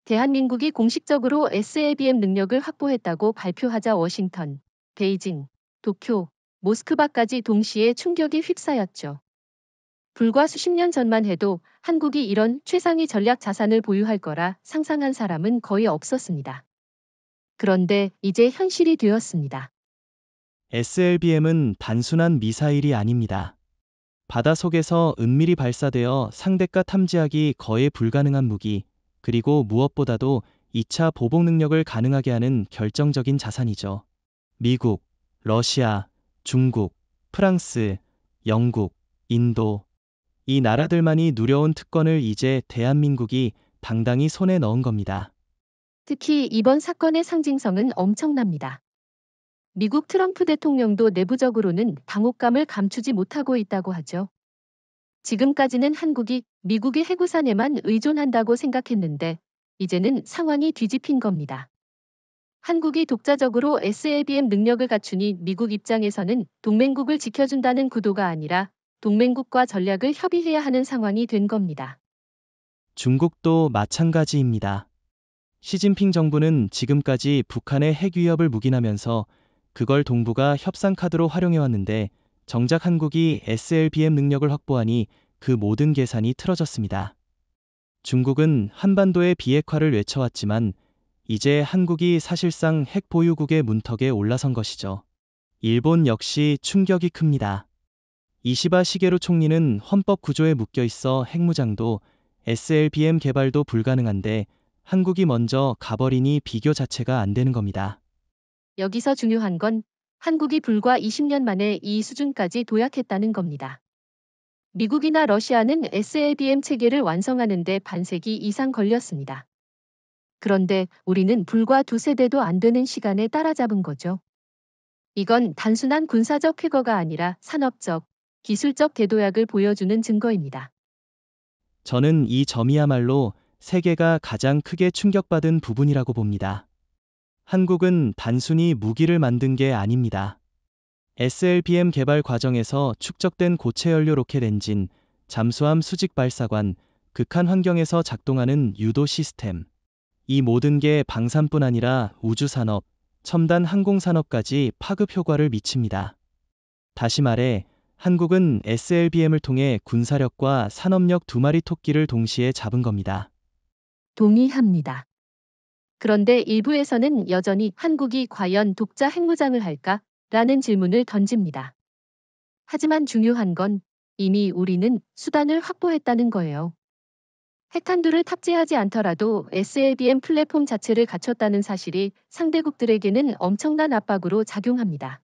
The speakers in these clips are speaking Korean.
대한민국이 공식적으로 SLBM 능력을 확보했다고 발표하자 워싱턴, 베이징, 도쿄, 모스크바까지 동시에 충격이 휩싸였죠. 불과 수십 년 전만 해도 한국이 이런 최상위 전략 자산을 보유할 거라 상상한 사람은 거의 없었습니다. 그런데 이제 현실이 되었습니다. SLBM은 단순한 미사일이 아닙니다. 바닷속에서 은밀히 발사되어 상대가 탐지하기 거의 불가능한 무기, 그리고 무엇보다도 2차 보복 능력을 가능하게 하는 결정적인 자산이죠. 미국, 러시아, 중국, 프랑스, 영국, 인도, 이 나라들만이 누려온 특권을 이제 대한민국이 당당히 손에 넣은 겁니다. 특히 이번 사건의 상징성은 엄청납니다. 미국 트럼프 대통령도 내부적으로는 당혹감을 감추지 못하고 있다고 하죠. 지금까지는 한국이 미국의 해구산에만 의존한다고 생각했는데 이제는 상황이 뒤집힌 겁니다. 한국이 독자적으로 SLBM 능력을 갖추니 미국 입장에서는 동맹국을 지켜준다는 구도가 아니라 동맹국과 전략을 협의해야 하는 상황이 된 겁니다. 중국도 마찬가지입니다. 시진핑 정부는 지금까지 북한의 핵 위협을 묵인하면서 그걸 동북아 협상 카드로 활용해왔는데 정작 한국이 SLBM 능력을 확보하니 그 모든 계산이 틀어졌습니다. 중국은 한반도의 비핵화를 외쳐왔지만 이제 한국이 사실상 핵 보유국의 문턱에 올라선 것이죠. 일본 역시 충격이 큽니다. 이시바 시게루 총리는 헌법 구조에 묶여 있어 핵무장도 SLBM 개발도 불가능한데 한국이 먼저 가버리니 비교 자체가 안 되는 겁니다. 여기서 중요한 건 한국이 불과 20년 만에 이 수준까지 도약했다는 겁니다. 미국이나 러시아는 SLBM 체계를 완성하는 데 반세기 이상 걸렸습니다. 그런데 우리는 불과 두세 대도 안 되는 시간에 따라잡은 거죠. 이건 단순한 군사적 쾌거가 아니라 산업적, 기술적 대도약을 보여주는 증거입니다. 저는 이 점이야말로 세계가 가장 크게 충격받은 부분이라고 봅니다. 한국은 단순히 무기를 만든 게 아닙니다. SLBM 개발 과정에서 축적된 고체 연료 로켓 엔진, 잠수함 수직 발사관, 극한 환경에서 작동하는 유도 시스템. 이 모든 게 방산뿐 아니라 우주산업, 첨단 항공산업까지 파급 효과를 미칩니다. 다시 말해, 한국은 SLBM을 통해 군사력과 산업력 두 마리 토끼를 동시에 잡은 겁니다. 동의합니다. 그런데 일부에서는 여전히 한국이 과연 독자 핵무장을 할까? 라는 질문을 던집니다. 하지만 중요한 건 이미 우리는 수단을 확보했다는 거예요. 핵탄두를 탑재하지 않더라도 SLBM 플랫폼 자체를 갖췄다는 사실이 상대국들에게는 엄청난 압박으로 작용합니다.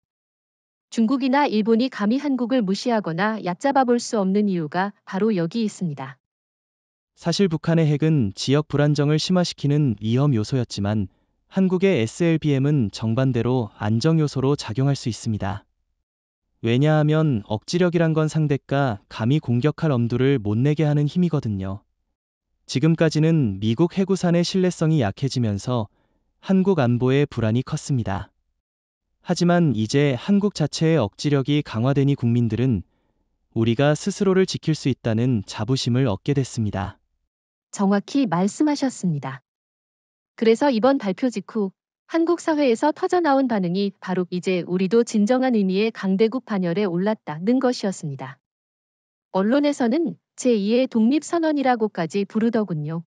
중국이나 일본이 감히 한국을 무시하거나 얕잡아 볼 수 없는 이유가 바로 여기 있습니다. 사실 북한의 핵은 지역 불안정을 심화시키는 위험 요소였지만 한국의 SLBM은 정반대로 안정 요소로 작용할 수 있습니다. 왜냐하면 억지력이란 건 상대가 감히 공격할 엄두를 못 내게 하는 힘이거든요. 지금까지는 미국 해구산의 신뢰성이 약해지면서 한국 안보에 불안이 컸습니다. 하지만 이제 한국 자체의 억지력이 강화되니 국민들은 우리가 스스로를 지킬 수 있다는 자부심을 얻게 됐습니다. 정확히 말씀하셨습니다. 그래서 이번 발표 직후 한국 사회에서 터져나온 반응이 바로 이제 우리도 진정한 의미의 강대국 반열에 올랐다는 것이었습니다. 언론에서는 제2의 독립선언이라고까지 부르더군요.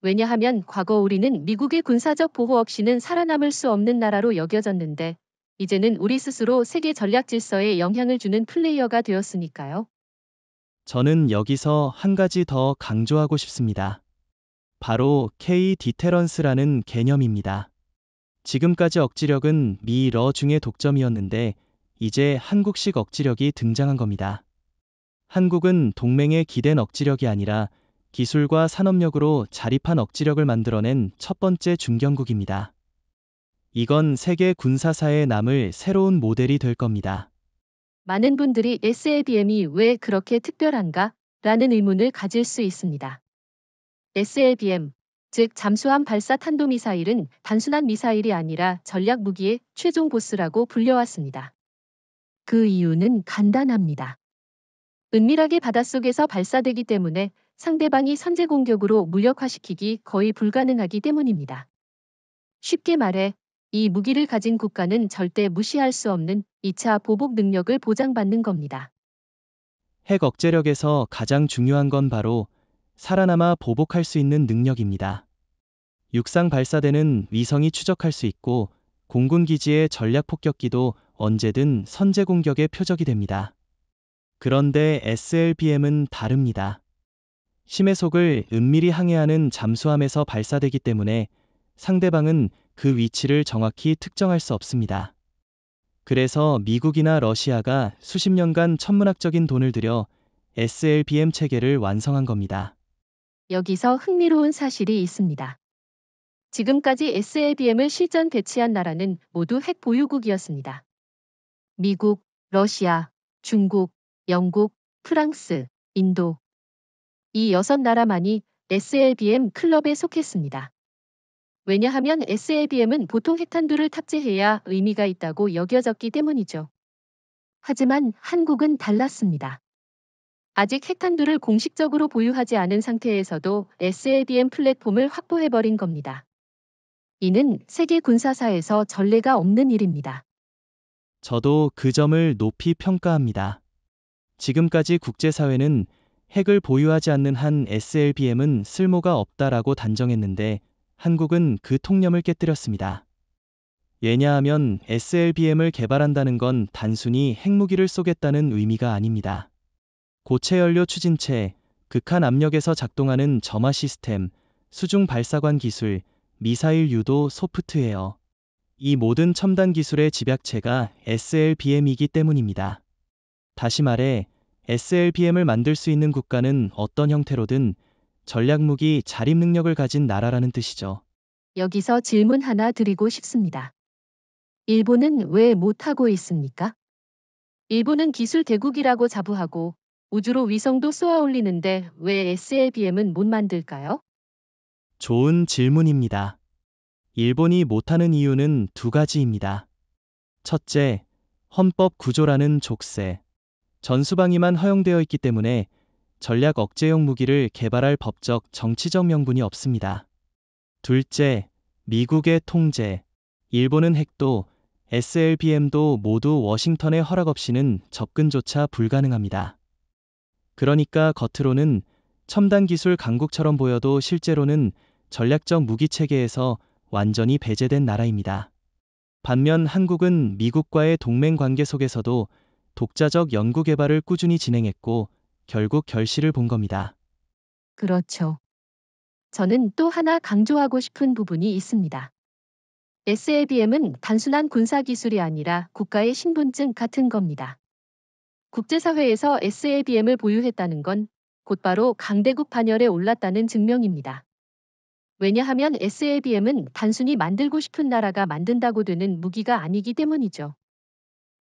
왜냐하면 과거 우리는 미국의 군사적 보호 없이는 살아남을 수 없는 나라로 여겨졌는데 이제는 우리 스스로 세계 전략 질서에 영향을 주는 플레이어가 되었으니까요. 저는 여기서 한 가지 더 강조하고 싶습니다. 바로 K-디테런스라는 개념입니다. 지금까지 억지력은 미, 러 중의 독점이었는데 이제 한국식 억지력이 등장한 겁니다. 한국은 동맹에 기댄 억지력이 아니라 기술과 산업력으로 자립한 억지력을 만들어낸 첫 번째 중견국입니다. 이건 세계 군사사에 남을 새로운 모델이 될 겁니다. 많은 분들이 SLBM이 왜 그렇게 특별한가? 라는 의문을 가질 수 있습니다. SLBM, 즉 잠수함 발사 탄도미사일은 단순한 미사일이 아니라 전략 무기의 최종 보스라고 불려왔습니다. 그 이유는 간단합니다. 은밀하게 바닷속에서 발사되기 때문에 상대방이 선제 공격으로 무력화시키기 거의 불가능하기 때문입니다. 쉽게 말해 이 무기를 가진 국가는 절대 무시할 수 없는 2차 보복 능력을 보장받는 겁니다. 핵 억제력에서 가장 중요한 건 바로 살아남아 보복할 수 있는 능력입니다. 육상 발사대는 위성이 추적할 수 있고 공군 기지의 전략 폭격기도 언제든 선제 공격의 표적이 됩니다. 그런데 SLBM은 다릅니다. 심해 속을 은밀히 항해하는 잠수함에서 발사되기 때문에 상대방은 그 위치를 정확히 특정할 수 없습니다. 그래서 미국이나 러시아가 수십 년간 천문학적인 돈을 들여 SLBM 체계를 완성한 겁니다. 여기서 흥미로운 사실이 있습니다. 지금까지 SLBM을 실전 배치한 나라는 모두 핵 보유국이었습니다. 미국, 러시아, 중국, 영국, 프랑스, 인도. 이 6나라만이 SLBM 클럽에 속했습니다. 왜냐하면 SLBM은 보통 핵탄두를 탑재해야 의미가 있다고 여겨졌기 때문이죠. 하지만 한국은 달랐습니다. 아직 핵탄두를 공식적으로 보유하지 않은 상태에서도 SLBM 플랫폼을 확보해버린 겁니다. 이는 세계 군사사에서 전례가 없는 일입니다. 저도 그 점을 높이 평가합니다. 지금까지 국제사회는 핵을 보유하지 않는 한 SLBM은 쓸모가 없다라고 단정했는데 한국은 그 통념을 깨뜨렸습니다. 왜냐하면 SLBM을 개발한다는 건 단순히 핵무기를 쏘겠다는 의미가 아닙니다. 고체 연료 추진체, 극한 압력에서 작동하는 점화 시스템, 수중 발사관 기술, 미사일 유도 소프트웨어. 이 모든 첨단 기술의 집약체가 SLBM이기 때문입니다. 다시 말해 SLBM을 만들 수 있는 국가는 어떤 형태로든 전략무기 자립 능력을 가진 나라라는 뜻이죠. 여기서 질문 하나 드리고 싶습니다. 일본은 왜 못하고 있습니까? 일본은 기술 대국이라고 자부하고 우주로 위성도 쏘아 올리는데 왜 SLBM은 못 만들까요? 좋은 질문입니다. 일본이 못하는 이유는 두 가지입니다. 첫째, 헌법 구조라는 족쇄. 전수방위만 허용되어 있기 때문에 전략 억제용 무기를 개발할 법적, 정치적 명분이 없습니다. 둘째, 미국의 통제. 일본은 핵도 SLBM도 모두 워싱턴의 허락 없이는 접근조차 불가능합니다. 그러니까 겉으로는 첨단 기술 강국처럼 보여도 실제로는 전략적 무기 체계에서 완전히 배제된 나라입니다. 반면 한국은 미국과의 동맹 관계 속에서도 독자적 연구 개발을 꾸준히 진행했고 결국 결실을 본 겁니다. 그렇죠. 저는 또 하나 강조하고 싶은 부분이 있습니다. SLBM은 단순한 군사 기술이 아니라 국가의 신분증 같은 겁니다. 국제사회에서 SLBM을 보유했다는 건 곧바로 강대국 반열에 올랐다는 증명입니다. 왜냐하면 SLBM은 단순히 만들고 싶은 나라가 만든다고 되는 무기가 아니기 때문이죠.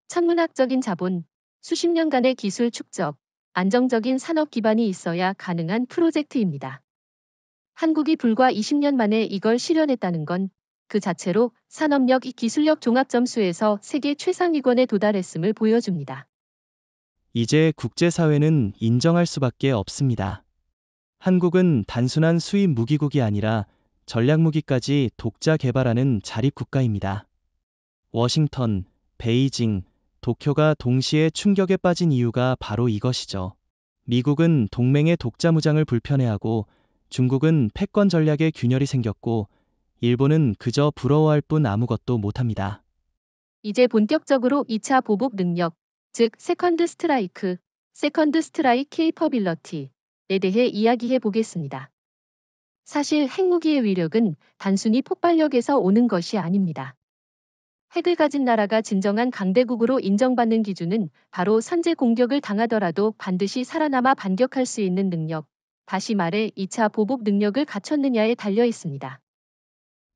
천문학적인 자본, 수십 년간의 기술 축적, 안정적인 산업 기반이 있어야 가능한 프로젝트입니다. 한국이 불과 20년 만에 이걸 실현했다는 건 그 자체로 산업력, 기술력 종합 점수에서 세계 최상위권에 도달했음을 보여줍니다. 이제 국제사회는 인정할 수밖에 없습니다. 한국은 단순한 수입 무기국이 아니라 전략 무기까지 독자 개발하는 자립 국가입니다. 워싱턴, 베이징, 도쿄가 동시에 충격에 빠진 이유가 바로 이것이죠. 미국은 동맹의 독자 무장을 불편해하고 중국은 패권 전략에 균열이 생겼고 일본은 그저 부러워할 뿐 아무것도 못합니다. 이제 본격적으로 2차 보복 능력, 즉 세컨드 스트라이크 케이퍼빌러티에 대해 이야기해 보겠습니다. 사실 핵무기의 위력은 단순히 폭발력에서 오는 것이 아닙니다. 핵을 가진 나라가 진정한 강대국으로 인정받는 기준은 바로 선제 공격을 당하더라도 반드시 살아남아 반격할 수 있는 능력, 다시 말해 2차 보복 능력을 갖췄느냐에 달려 있습니다.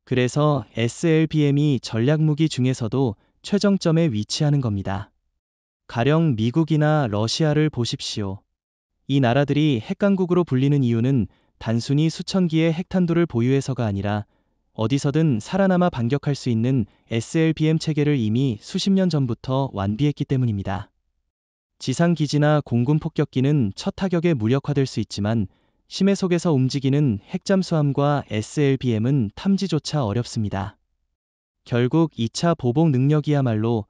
그래서 SLBM이 전략무기 중에서도 최정점에 위치하는 겁니다. 가령 미국이나 러시아를 보십시오. 이 나라들이 핵강국으로 불리는 이유는 단순히 수천 기의 핵탄두를 보유해서가 아니라 어디서든 살아남아 반격할 수 있는 SLBM 체계를 이미 수십 년 전부터 완비했기 때문입니다. 지상 기지나 공군 폭격기는 첫 타격에 무력화될 수 있지만 심해 속에서 움직이는 핵잠수함과 SLBM은 탐지조차 어렵습니다. 결국 2차 보복 능력이야말로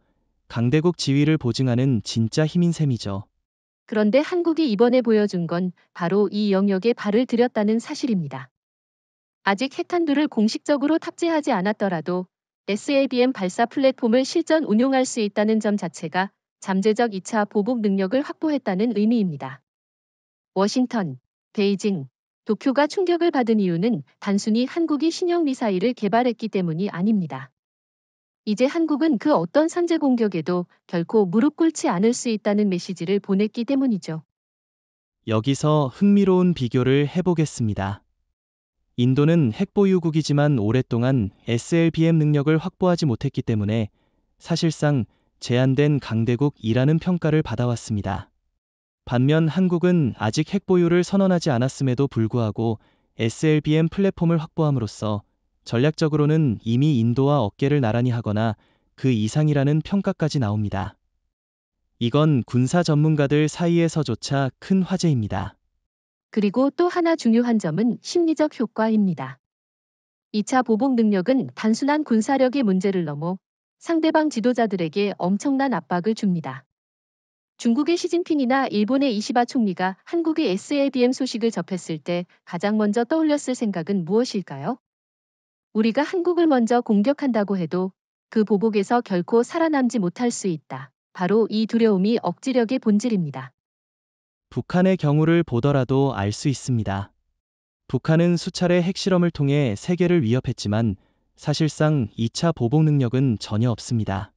강대국 지위를 보증하는 진짜 힘인 셈이죠. 그런데 한국이 이번에 보여준 건 바로 이 영역에 발을 들였다는 사실입니다. 아직 핵탄두를 공식적으로 탑재하지 않았더라도 SLBM 발사 플랫폼을 실전 운용할 수 있다는 점 자체가 잠재적 2차 보복 능력을 확보했다는 의미입니다. 워싱턴, 베이징, 도쿄가 충격을 받은 이유는 단순히 한국이 신형 미사일을 개발했기 때문이 아닙니다. 이제 한국은 그 어떤 선제 공격에도 결코 무릎 꿇지 않을 수 있다는 메시지를 보냈기 때문이죠. 여기서 흥미로운 비교를 해보겠습니다. 인도는 핵보유국이지만 오랫동안 SLBM 능력을 확보하지 못했기 때문에 사실상 제한된 강대국이라는 평가를 받아왔습니다. 반면 한국은 아직 핵보유를 선언하지 않았음에도 불구하고 SLBM 플랫폼을 확보함으로써 전략적으로는 이미 인도와 어깨를 나란히 하거나 그 이상이라는 평가까지 나옵니다. 이건 군사 전문가들 사이에서조차 큰 화제입니다. 그리고 또 하나 중요한 점은 심리적 효과입니다. 2차 보복 능력은 단순한 군사력의 문제를 넘어 상대방 지도자들에게 엄청난 압박을 줍니다. 중국의 시진핑이나 일본의 이시바 총리가 한국의 SLBM 소식을 접했을 때 가장 먼저 떠올렸을 생각은 무엇일까요? 우리가 한국을 먼저 공격한다고 해도 그 보복에서 결코 살아남지 못할 수 있다. 바로 이 두려움이 억지력의 본질입니다. 북한의 경우를 보더라도 알 수 있습니다. 북한은 수차례 핵실험을 통해 세계를 위협했지만 사실상 2차 보복 능력은 전혀 없습니다.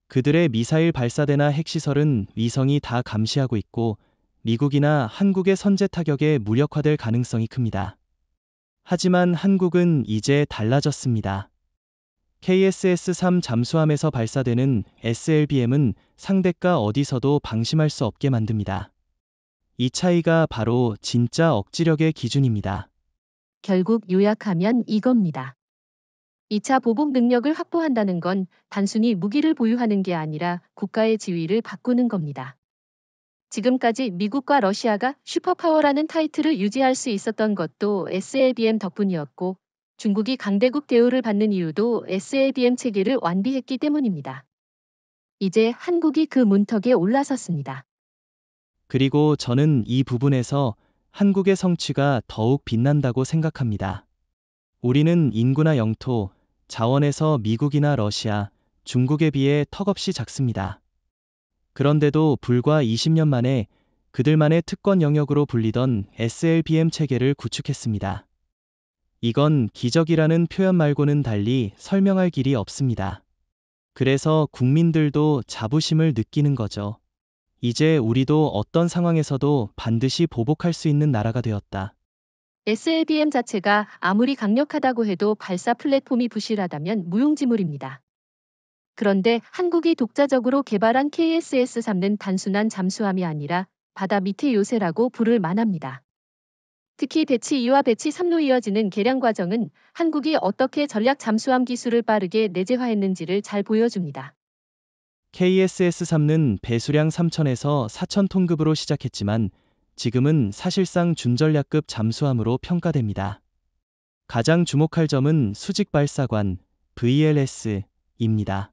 그들의 미사일 발사대나 핵시설은 위성이 다 감시하고 있고 미국이나 한국의 선제 타격에 무력화될 가능성이 큽니다. 하지만 한국은 이제 달라졌습니다. KSS-3 잠수함에서 발사되는 SLBM은 상대가 어디서도 방심할 수 없게 만듭니다. 이 차이가 바로 진짜 억지력의 기준입니다. 결국 요약하면 이겁니다. 2차 보복 능력을 확보한다는 건 단순히 무기를 보유하는 게 아니라 국가의 지위를 바꾸는 겁니다. 지금까지 미국과 러시아가 슈퍼파워라는 타이틀을 유지할 수 있었던 것도 SLBM 덕분이었고 중국이 강대국 대우를 받는 이유도 SLBM 체계를 완비했기 때문입니다. 이제 한국이 그 문턱에 올라섰습니다. 그리고 저는 이 부분에서 한국의 성취가 더욱 빛난다고 생각합니다. 우리는 인구나 영토, 자원에서 미국이나 러시아, 중국에 비해 턱없이 작습니다. 그런데도 불과 20년 만에 그들만의 특권 영역으로 불리던 SLBM 체계를 구축했습니다. 이건 기적이라는 표현 말고는 달리 설명할 길이 없습니다. 그래서 국민들도 자부심을 느끼는 거죠. 이제 우리도 어떤 상황에서도 반드시 보복할 수 있는 나라가 되었다. SLBM 자체가 아무리 강력하다고 해도 발사 플랫폼이 부실하다면 무용지물입니다. 그런데 한국이 독자적으로 개발한 KSS-3는 단순한 잠수함이 아니라 바다 밑의 요새라고 부를 만합니다. 특히 배치 2와 배치 3로 이어지는 개량 과정은 한국이 어떻게 전략 잠수함 기술을 빠르게 내재화했는지를 잘 보여줍니다. KSS-3는 배수량 3,000에서 4,000톤급으로 시작했지만 지금은 사실상 준전략급 잠수함으로 평가됩니다. 가장 주목할 점은 수직 발사관, VLS입니다.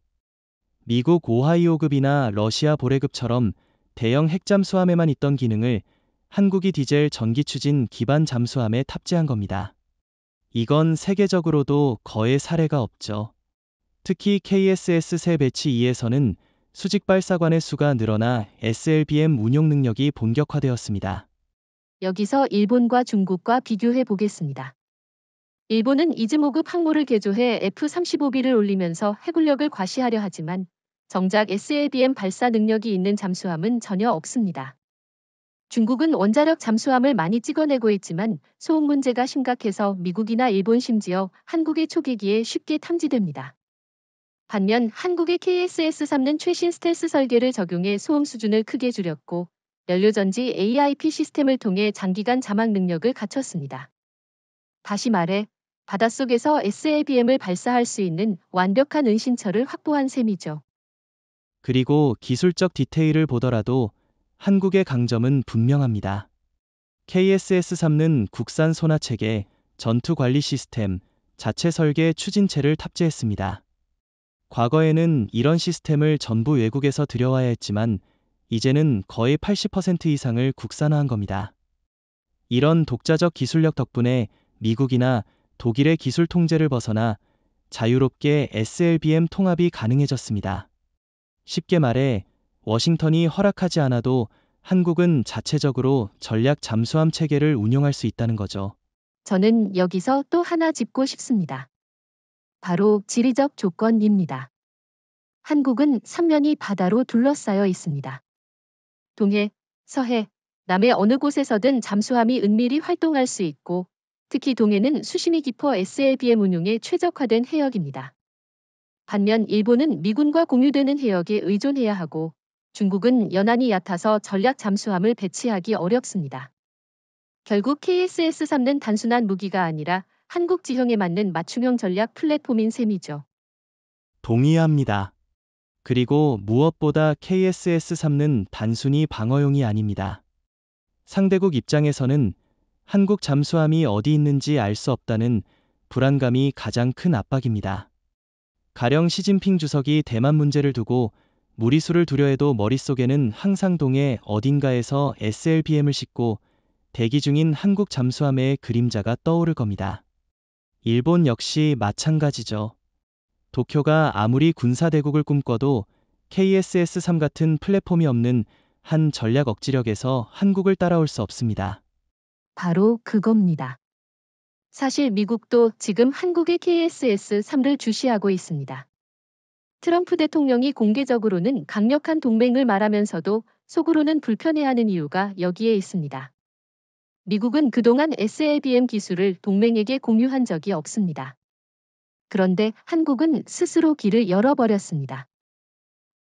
미국 오하이오급이나 러시아 보레급처럼 대형 핵잠수함에만 있던 기능을 한국이 디젤 전기 추진 기반 잠수함에 탑재한 겁니다. 이건 세계적으로도 거의 사례가 없죠. 특히 KSS-3 배치 2에서는 수직 발사관의 수가 늘어나 SLBM 운용 능력이 본격화되었습니다. 여기서 일본과 중국과 비교해 보겠습니다. 일본은 이즈모급 항모를 개조해 F-35B를 올리면서 해군력을 과시하려 하지만 정작 SLBM 발사 능력이 있는 잠수함은 전혀 없습니다. 중국은 원자력 잠수함을 많이 찍어내고 있지만 소음 문제가 심각해서 미국이나 일본 심지어 한국의 초계기에 쉽게 탐지됩니다. 반면 한국의 KSS-3는 최신 스텔스 설계를 적용해 소음 수준을 크게 줄였고 연료전지 AIP 시스템을 통해 장기간 잠악 능력을 갖췄습니다. 다시 말해, 바닷속에서 SLBM을 발사할 수 있는 완벽한 은신처를 확보한 셈이죠. 그리고 기술적 디테일을 보더라도 한국의 강점은 분명합니다. KSS-3는 국산 소나 체계, 전투 관리 시스템, 자체 설계 추진체를 탑재했습니다. 과거에는 이런 시스템을 전부 외국에서 들여와야 했지만 이제는 거의 80% 이상을 국산화한 겁니다. 이런 독자적 기술력 덕분에 미국이나 독일의 기술 통제를 벗어나 자유롭게 SLBM 통합이 가능해졌습니다. 쉽게 말해 워싱턴이 허락하지 않아도 한국은 자체적으로 전략 잠수함 체계를 운용할 수 있다는 거죠. 저는 여기서 또 하나 짚고 싶습니다. 바로 지리적 조건입니다. 한국은 삼면이 바다로 둘러싸여 있습니다. 동해, 서해, 남해 어느 곳에서든 잠수함이 은밀히 활동할 수 있고, 특히 동해는 수심이 깊어 SLBM 운용에 최적화된 해역입니다. 반면 일본은 미군과 공유되는 해역에 의존해야 하고, 중국은 연안이 얕아서 전략 잠수함을 배치하기 어렵습니다. 결국 KSS-3는 단순한 무기가 아니라 한국 지형에 맞는 맞춤형 전략 플랫폼인 셈이죠. 동의합니다. 그리고 무엇보다 KSS-3는 단순히 방어용이 아닙니다. 상대국 입장에서는 한국 잠수함이 어디 있는지 알 수 없다는 불안감이 가장 큰 압박입니다. 가령 시진핑 주석이 대만 문제를 두고 무리수를 두려해도 머릿속에는 항상 동해 어딘가에서 SLBM을 싣고 대기 중인 한국 잠수함의 그림자가 떠오를 겁니다. 일본 역시 마찬가지죠. 도쿄가 아무리 군사대국을 꿈꿔도 KSS-3 같은 플랫폼이 없는 한 전략 억지력에서 한국을 따라올 수 없습니다. 바로 그겁니다. 사실 미국도 지금 한국의 KSS-3를 주시하고 있습니다. 트럼프 대통령이 공개적으로는 강력한 동맹을 말하면서도 속으로는 불편해하는 이유가 여기에 있습니다. 미국은 그동안 SLBM 기술을 동맹에게 공유한 적이 없습니다. 그런데 한국은 스스로 길을 열어버렸습니다.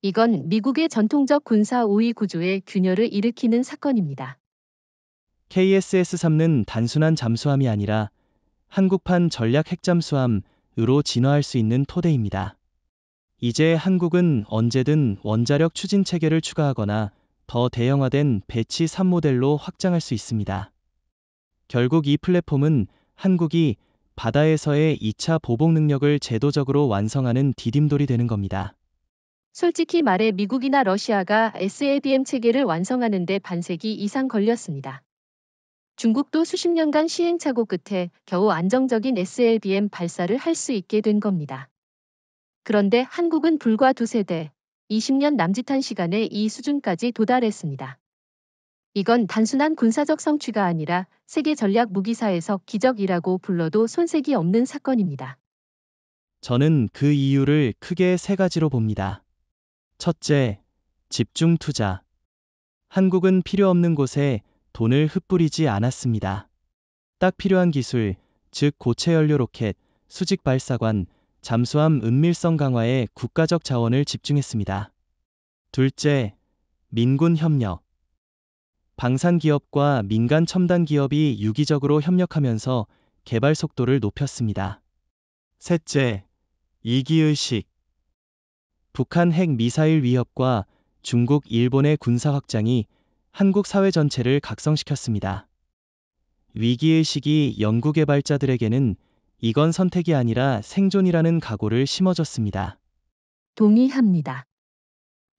이건 미국의 전통적 군사 우위 구조에 균열을 일으키는 사건입니다. KSS-3는 단순한 잠수함이 아니라 한국판 전략 핵잠수함으로 진화할 수 있는 토대입니다. 이제 한국은 언제든 원자력 추진 체계를 추가하거나 더 대형화된 배치 3 모델로 확장할 수 있습니다. 결국 이 플랫폼은 한국이 바다에서의 2차 보복 능력을 제도적으로 완성하는 디딤돌이 되는 겁니다. 솔직히 말해 미국이나 러시아가 SLBM 체계를 완성하는 데 반세기 이상 걸렸습니다. 중국도 수십 년간 시행착오 끝에 겨우 안정적인 SLBM 발사를 할 수 있게 된 겁니다. 그런데 한국은 불과 두세 대, 20년 남짓한 시간에 이 수준까지 도달했습니다. 이건 단순한 군사적 성취가 아니라 세계 전략 무기사에서 기적이라고 불러도 손색이 없는 사건입니다. 저는 그 이유를 크게 세 가지로 봅니다. 첫째, 집중 투자. 한국은 필요 없는 곳에 돈을 흩뿌리지 않았습니다. 딱 필요한 기술, 즉 고체 연료 로켓, 수직 발사관, 잠수함 은밀성 강화에 국가적 자원을 집중했습니다. 둘째, 민군 협력. 방산 기업과 민간 첨단 기업이 유기적으로 협력하면서 개발 속도를 높였습니다. 셋째, 이기의식. 북한 핵 미사일 위협과 중국, 일본의 군사 확장이 한국 사회 전체를 각성시켰습니다. 위기의식이 연구개발자들에게는 이건 선택이 아니라 생존이라는 각오를 심어줬습니다. 동의합니다.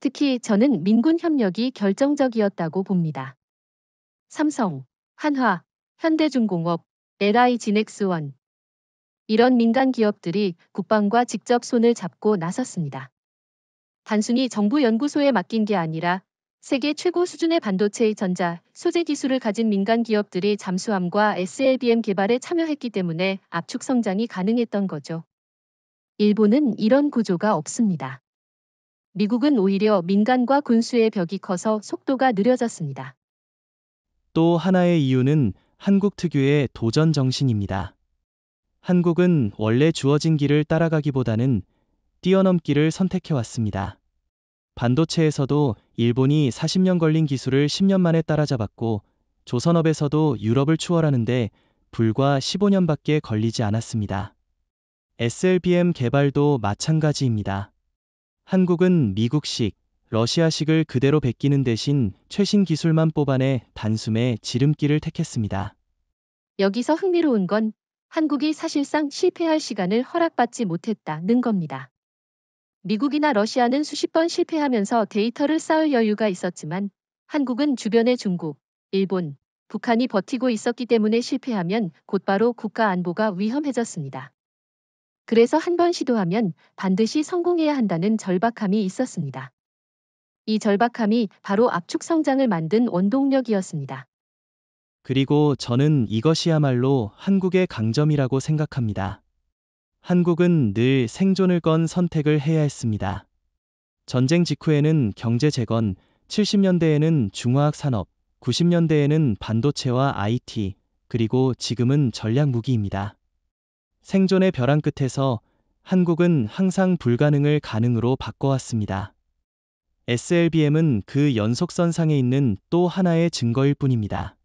특히 저는 민군 협력이 결정적이었다고 봅니다. 삼성, 한화, 현대중공업, LI진엑스원 이런 민간 기업들이 국방과 직접 손을 잡고 나섰습니다. 단순히 정부 연구소에 맡긴 게 아니라 세계 최고 수준의 반도체의 전자, 소재 기술을 가진 민간 기업들이 잠수함과 SLBM 개발에 참여했기 때문에 압축 성장이 가능했던 거죠. 일본은 이런 구조가 없습니다. 미국은 오히려 민간과 군수의 벽이 커서 속도가 느려졌습니다. 또 하나의 이유는 한국 특유의 도전 정신입니다. 한국은 원래 주어진 길을 따라가기보다는 뛰어넘기를 선택해왔습니다. 반도체에서도 일본이 40년 걸린 기술을 10년 만에 따라잡았고, 조선업에서도 유럽을 추월하는데 불과 15년밖에 걸리지 않았습니다. SLBM 개발도 마찬가지입니다. 한국은 미국식, 러시아식을 그대로 베끼는 대신 최신 기술만 뽑아내 단숨에 지름길을 택했습니다. 여기서 흥미로운 건 한국이 사실상 실패할 시간을 허락받지 못했다는 겁니다. 미국이나 러시아는 수십 번 실패하면서 데이터를 쌓을 여유가 있었지만 한국은 주변의 중국, 일본, 북한이 버티고 있었기 때문에 실패하면 곧바로 국가 안보가 위험해졌습니다. 그래서 한 번 시도하면 반드시 성공해야 한다는 절박함이 있었습니다. 이 절박함이 바로 압축 성장을 만든 원동력이었습니다. 그리고 저는 이것이야말로 한국의 강점이라고 생각합니다. 한국은 늘 생존을 건 선택을 해야 했습니다. 전쟁 직후에는 경제 재건, 70년대에는 중화학 산업, 90년대에는 반도체와 IT, 그리고 지금은 전략 무기입니다. 생존의 벼랑 끝에서 한국은 항상 불가능을 가능으로 바꿔왔습니다. SLBM은 그 연속선상에 있는 또 하나의 증거일 뿐입니다.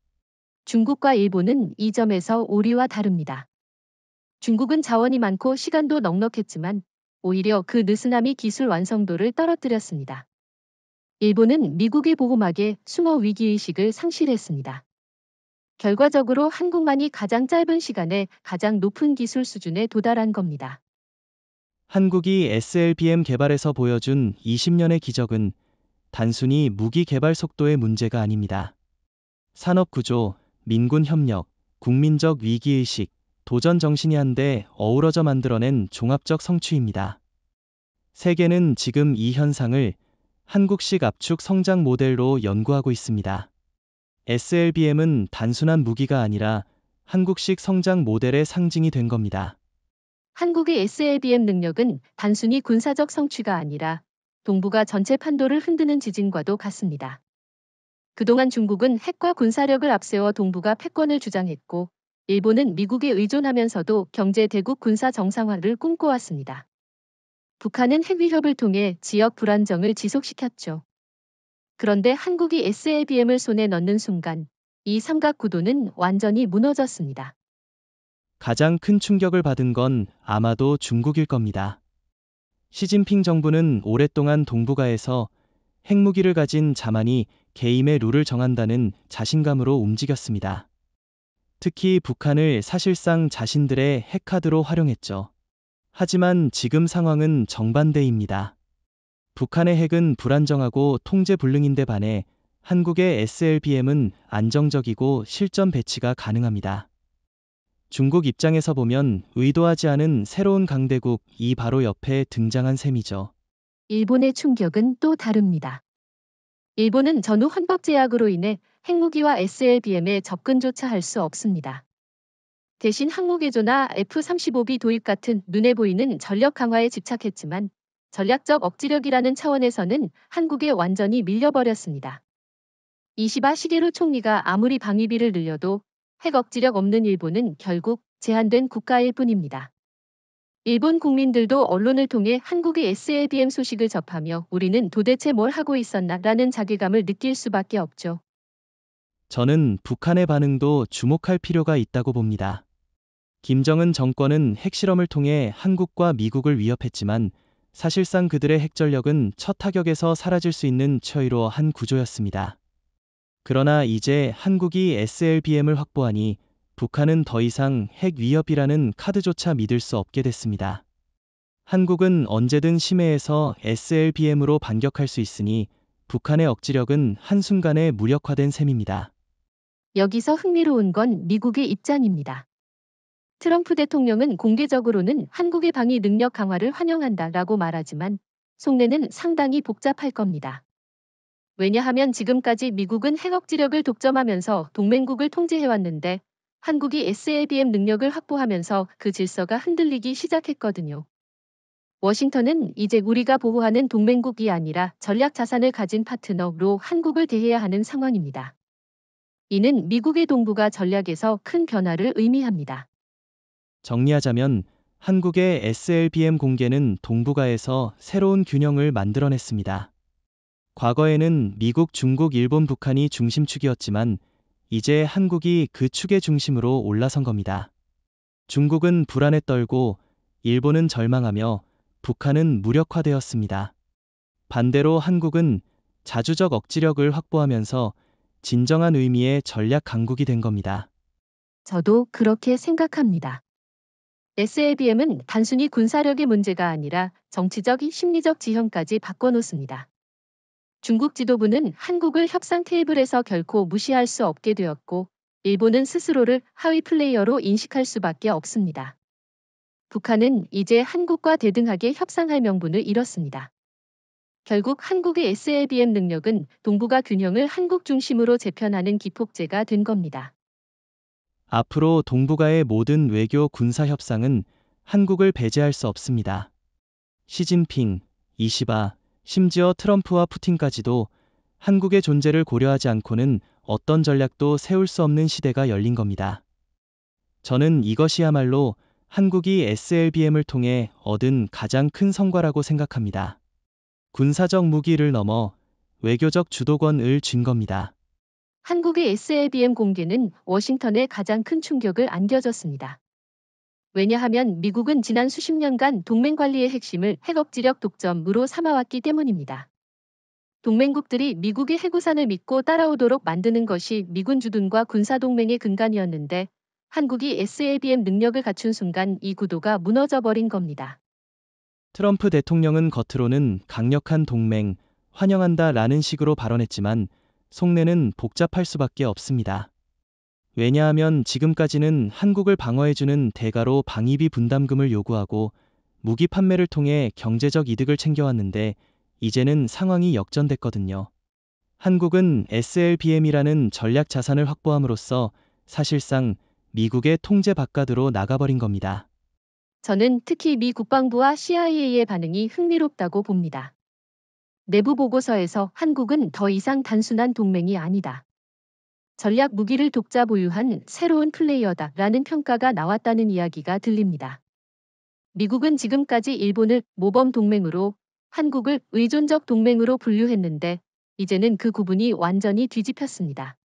중국과 일본은 이 점에서 우리와 다릅니다. 중국은 자원이 많고 시간도 넉넉했지만 오히려 그 느슨함이 기술 완성도를 떨어뜨렸습니다. 일본은 미국의 보호막에 숨어 위기의식을 상실했습니다. 결과적으로 한국만이 가장 짧은 시간에 가장 높은 기술 수준에 도달한 겁니다. 한국이 SLBM 개발에서 보여준 20년의 기적은 단순히 무기 개발 속도의 문제가 아닙니다. 산업 구조, 민군 협력, 국민적 위기의식, 도전 정신이 한데 어우러져 만들어낸 종합적 성취입니다. 세계는 지금 이 현상을 한국식 압축 성장 모델로 연구하고 있습니다. SLBM은 단순한 무기가 아니라 한국식 성장 모델의 상징이 된 겁니다. 한국의 SLBM 능력은 단순히 군사적 성취가 아니라 동북아 전체 판도를 흔드는 지진과도 같습니다. 그동안 중국은 핵과 군사력을 앞세워 동북아 패권을 주장했고 일본은 미국에 의존하면서도 경제 대국 군사 정상화를 꿈꿔왔습니다. 북한은 핵 위협을 통해 지역 불안정을 지속시켰죠. 그런데 한국이 SLBM을 손에 넣는 순간 이 삼각 구도는 완전히 무너졌습니다. 가장 큰 충격을 받은 건 아마도 중국일 겁니다. 시진핑 정부는 오랫동안 동북아에서 핵무기를 가진 자만이 게임의 룰을 정한다는 자신감으로 움직였습니다. 특히 북한을 사실상 자신들의 핵카드로 활용했죠. 하지만 지금 상황은 정반대입니다. 북한의 핵은 불안정하고 통제 불능인데 반해 한국의 SLBM은 안정적이고 실전 배치가 가능합니다. 중국 입장에서 보면 의도하지 않은 새로운 강대국이 바로 옆에 등장한 셈이죠. 일본의 충격은 또 다릅니다. 일본은 전후 헌법 제약으로 인해 핵무기와 SLBM에 접근조차 할 수 없습니다. 대신 항모개조나 F-35B 도입 같은 눈에 보이는 전력 강화에 집착했지만 전략적 억지력이라는 차원에서는 한국에 완전히 밀려버렸습니다. 이시바 시게루 총리가 아무리 방위비를 늘려도 핵 억지력 없는 일본은 결국 제한된 국가일 뿐입니다. 일본 국민들도 언론을 통해 한국의 SLBM 소식을 접하며 우리는 도대체 뭘 하고 있었나라는 자괴감을 느낄 수밖에 없죠. 저는 북한의 반응도 주목할 필요가 있다고 봅니다. 김정은 정권은 핵실험을 통해 한국과 미국을 위협했지만 사실상 그들의 핵전력은 첫 타격에서 사라질 수 있는脆弱한 구조였습니다. 그러나 이제 한국이 SLBM을 확보하니 북한은 더 이상 핵 위협이라는 카드조차 믿을 수 없게 됐습니다. 한국은 언제든 심해에서 SLBM으로 반격할 수 있으니 북한의 억지력은 한순간에 무력화된 셈입니다. 여기서 흥미로운 건 미국의 입장입니다. 트럼프 대통령은 공개적으로는 한국의 방위 능력 강화를 환영한다라고 말하지만 속내는 상당히 복잡할 겁니다. 왜냐하면 지금까지 미국은 핵 억지력을 독점하면서 동맹국을 통제해왔는데 한국이 SLBM 능력을 확보하면서 그 질서가 흔들리기 시작했거든요. 워싱턴은 이제 우리가 보호하는 동맹국이 아니라 전략 자산을 가진 파트너로 한국을 대해야 하는 상황입니다. 이는 미국의 동북아 전략에서 큰 변화를 의미합니다. 정리하자면 한국의 SLBM 공개는 동북아에서 새로운 균형을 만들어냈습니다. 과거에는 미국, 중국, 일본, 북한이 중심축이었지만 이제 한국이 그 축의 중심으로 올라선 겁니다. 중국은 불안에 떨고 일본은 절망하며 북한은 무력화되었습니다. 반대로 한국은 자주적 억지력을 확보하면서 진정한 의미의 전략 강국이 된 겁니다. 저도 그렇게 생각합니다. SLBM은 단순히 군사력의 문제가 아니라 정치적, 심리적 지형까지 바꿔놓습니다. 중국 지도부는 한국을 협상 테이블에서 결코 무시할 수 없게 되었고, 일본은 스스로를 하위 플레이어로 인식할 수밖에 없습니다. 북한은 이제 한국과 대등하게 협상할 명분을 잃었습니다. 결국 한국의 SLBM 능력은 동북아 균형을 한국 중심으로 재편하는 기폭제가 된 겁니다. 앞으로 동북아의 모든 외교 군사 협상은 한국을 배제할 수 없습니다. 시진핑, 이시바, 심지어 트럼프와 푸틴까지도 한국의 존재를 고려하지 않고는 어떤 전략도 세울 수 없는 시대가 열린 겁니다. 저는 이것이야말로 한국이 SLBM을 통해 얻은 가장 큰 성과라고 생각합니다. 군사적 무기를 넘어 외교적 주도권을 쥔 겁니다. 한국의 SLBM 공개는 워싱턴에 가장 큰 충격을 안겨줬습니다. 왜냐하면 미국은 지난 수십 년간 동맹 관리의 핵심을 핵억지력 독점으로 삼아왔기 때문입니다. 동맹국들이 미국의 해구산을 믿고 따라오도록 만드는 것이 미군 주둔과 군사동맹의 근간이었는데 한국이 SLBM 능력을 갖춘 순간 이 구도가 무너져버린 겁니다. 트럼프 대통령은 겉으로는 강력한 동맹, 환영한다 라는 식으로 발언했지만 속내는 복잡할 수밖에 없습니다. 왜냐하면 지금까지는 한국을 방어해주는 대가로 방위비 분담금을 요구하고 무기 판매를 통해 경제적 이득을 챙겨왔는데 이제는 상황이 역전됐거든요. 한국은 SLBM이라는 전략 자산을 확보함으로써 사실상 미국의 통제 바깥으로 나가버린 겁니다. 저는 특히 미 국방부와 CIA의 반응이 흥미롭다고 봅니다. 내부 보고서에서 한국은 더 이상 단순한 동맹이 아니다. 전략 무기를 독자 보유한 새로운 플레이어다라는 평가가 나왔다는 이야기가 들립니다. 미국은 지금까지 일본을 모범 동맹으로, 한국을 의존적 동맹으로 분류했는데 이제는 그 구분이 완전히 뒤집혔습니다.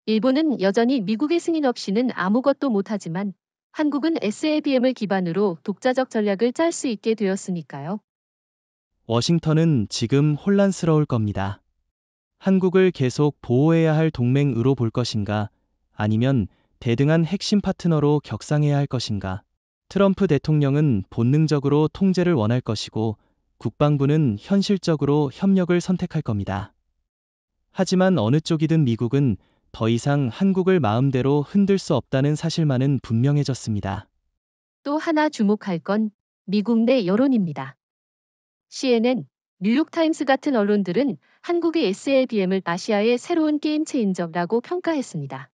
일본은 여전히 미국의 승인 없이는 아무것도 못하지만 한국은 SLBM을 기반으로 독자적 전략을 짤 수 있게 되었으니까요. 워싱턴은 지금 혼란스러울 겁니다. 한국을 계속 보호해야 할 동맹으로 볼 것인가, 아니면 대등한 핵심 파트너로 격상해야 할 것인가. 트럼프 대통령은 본능적으로 통제를 원할 것이고, 국방부는 현실적으로 협력을 선택할 겁니다. 하지만 어느 쪽이든 미국은 더 이상 한국을 마음대로 흔들 수 없다는 사실만은 분명해졌습니다. 또 하나 주목할 건 미국 내 여론입니다. CNN, 뉴욕타임스 같은 언론들은 한국의 SLBM을 아시아의 새로운 게임 체인저라고 평가했습니다.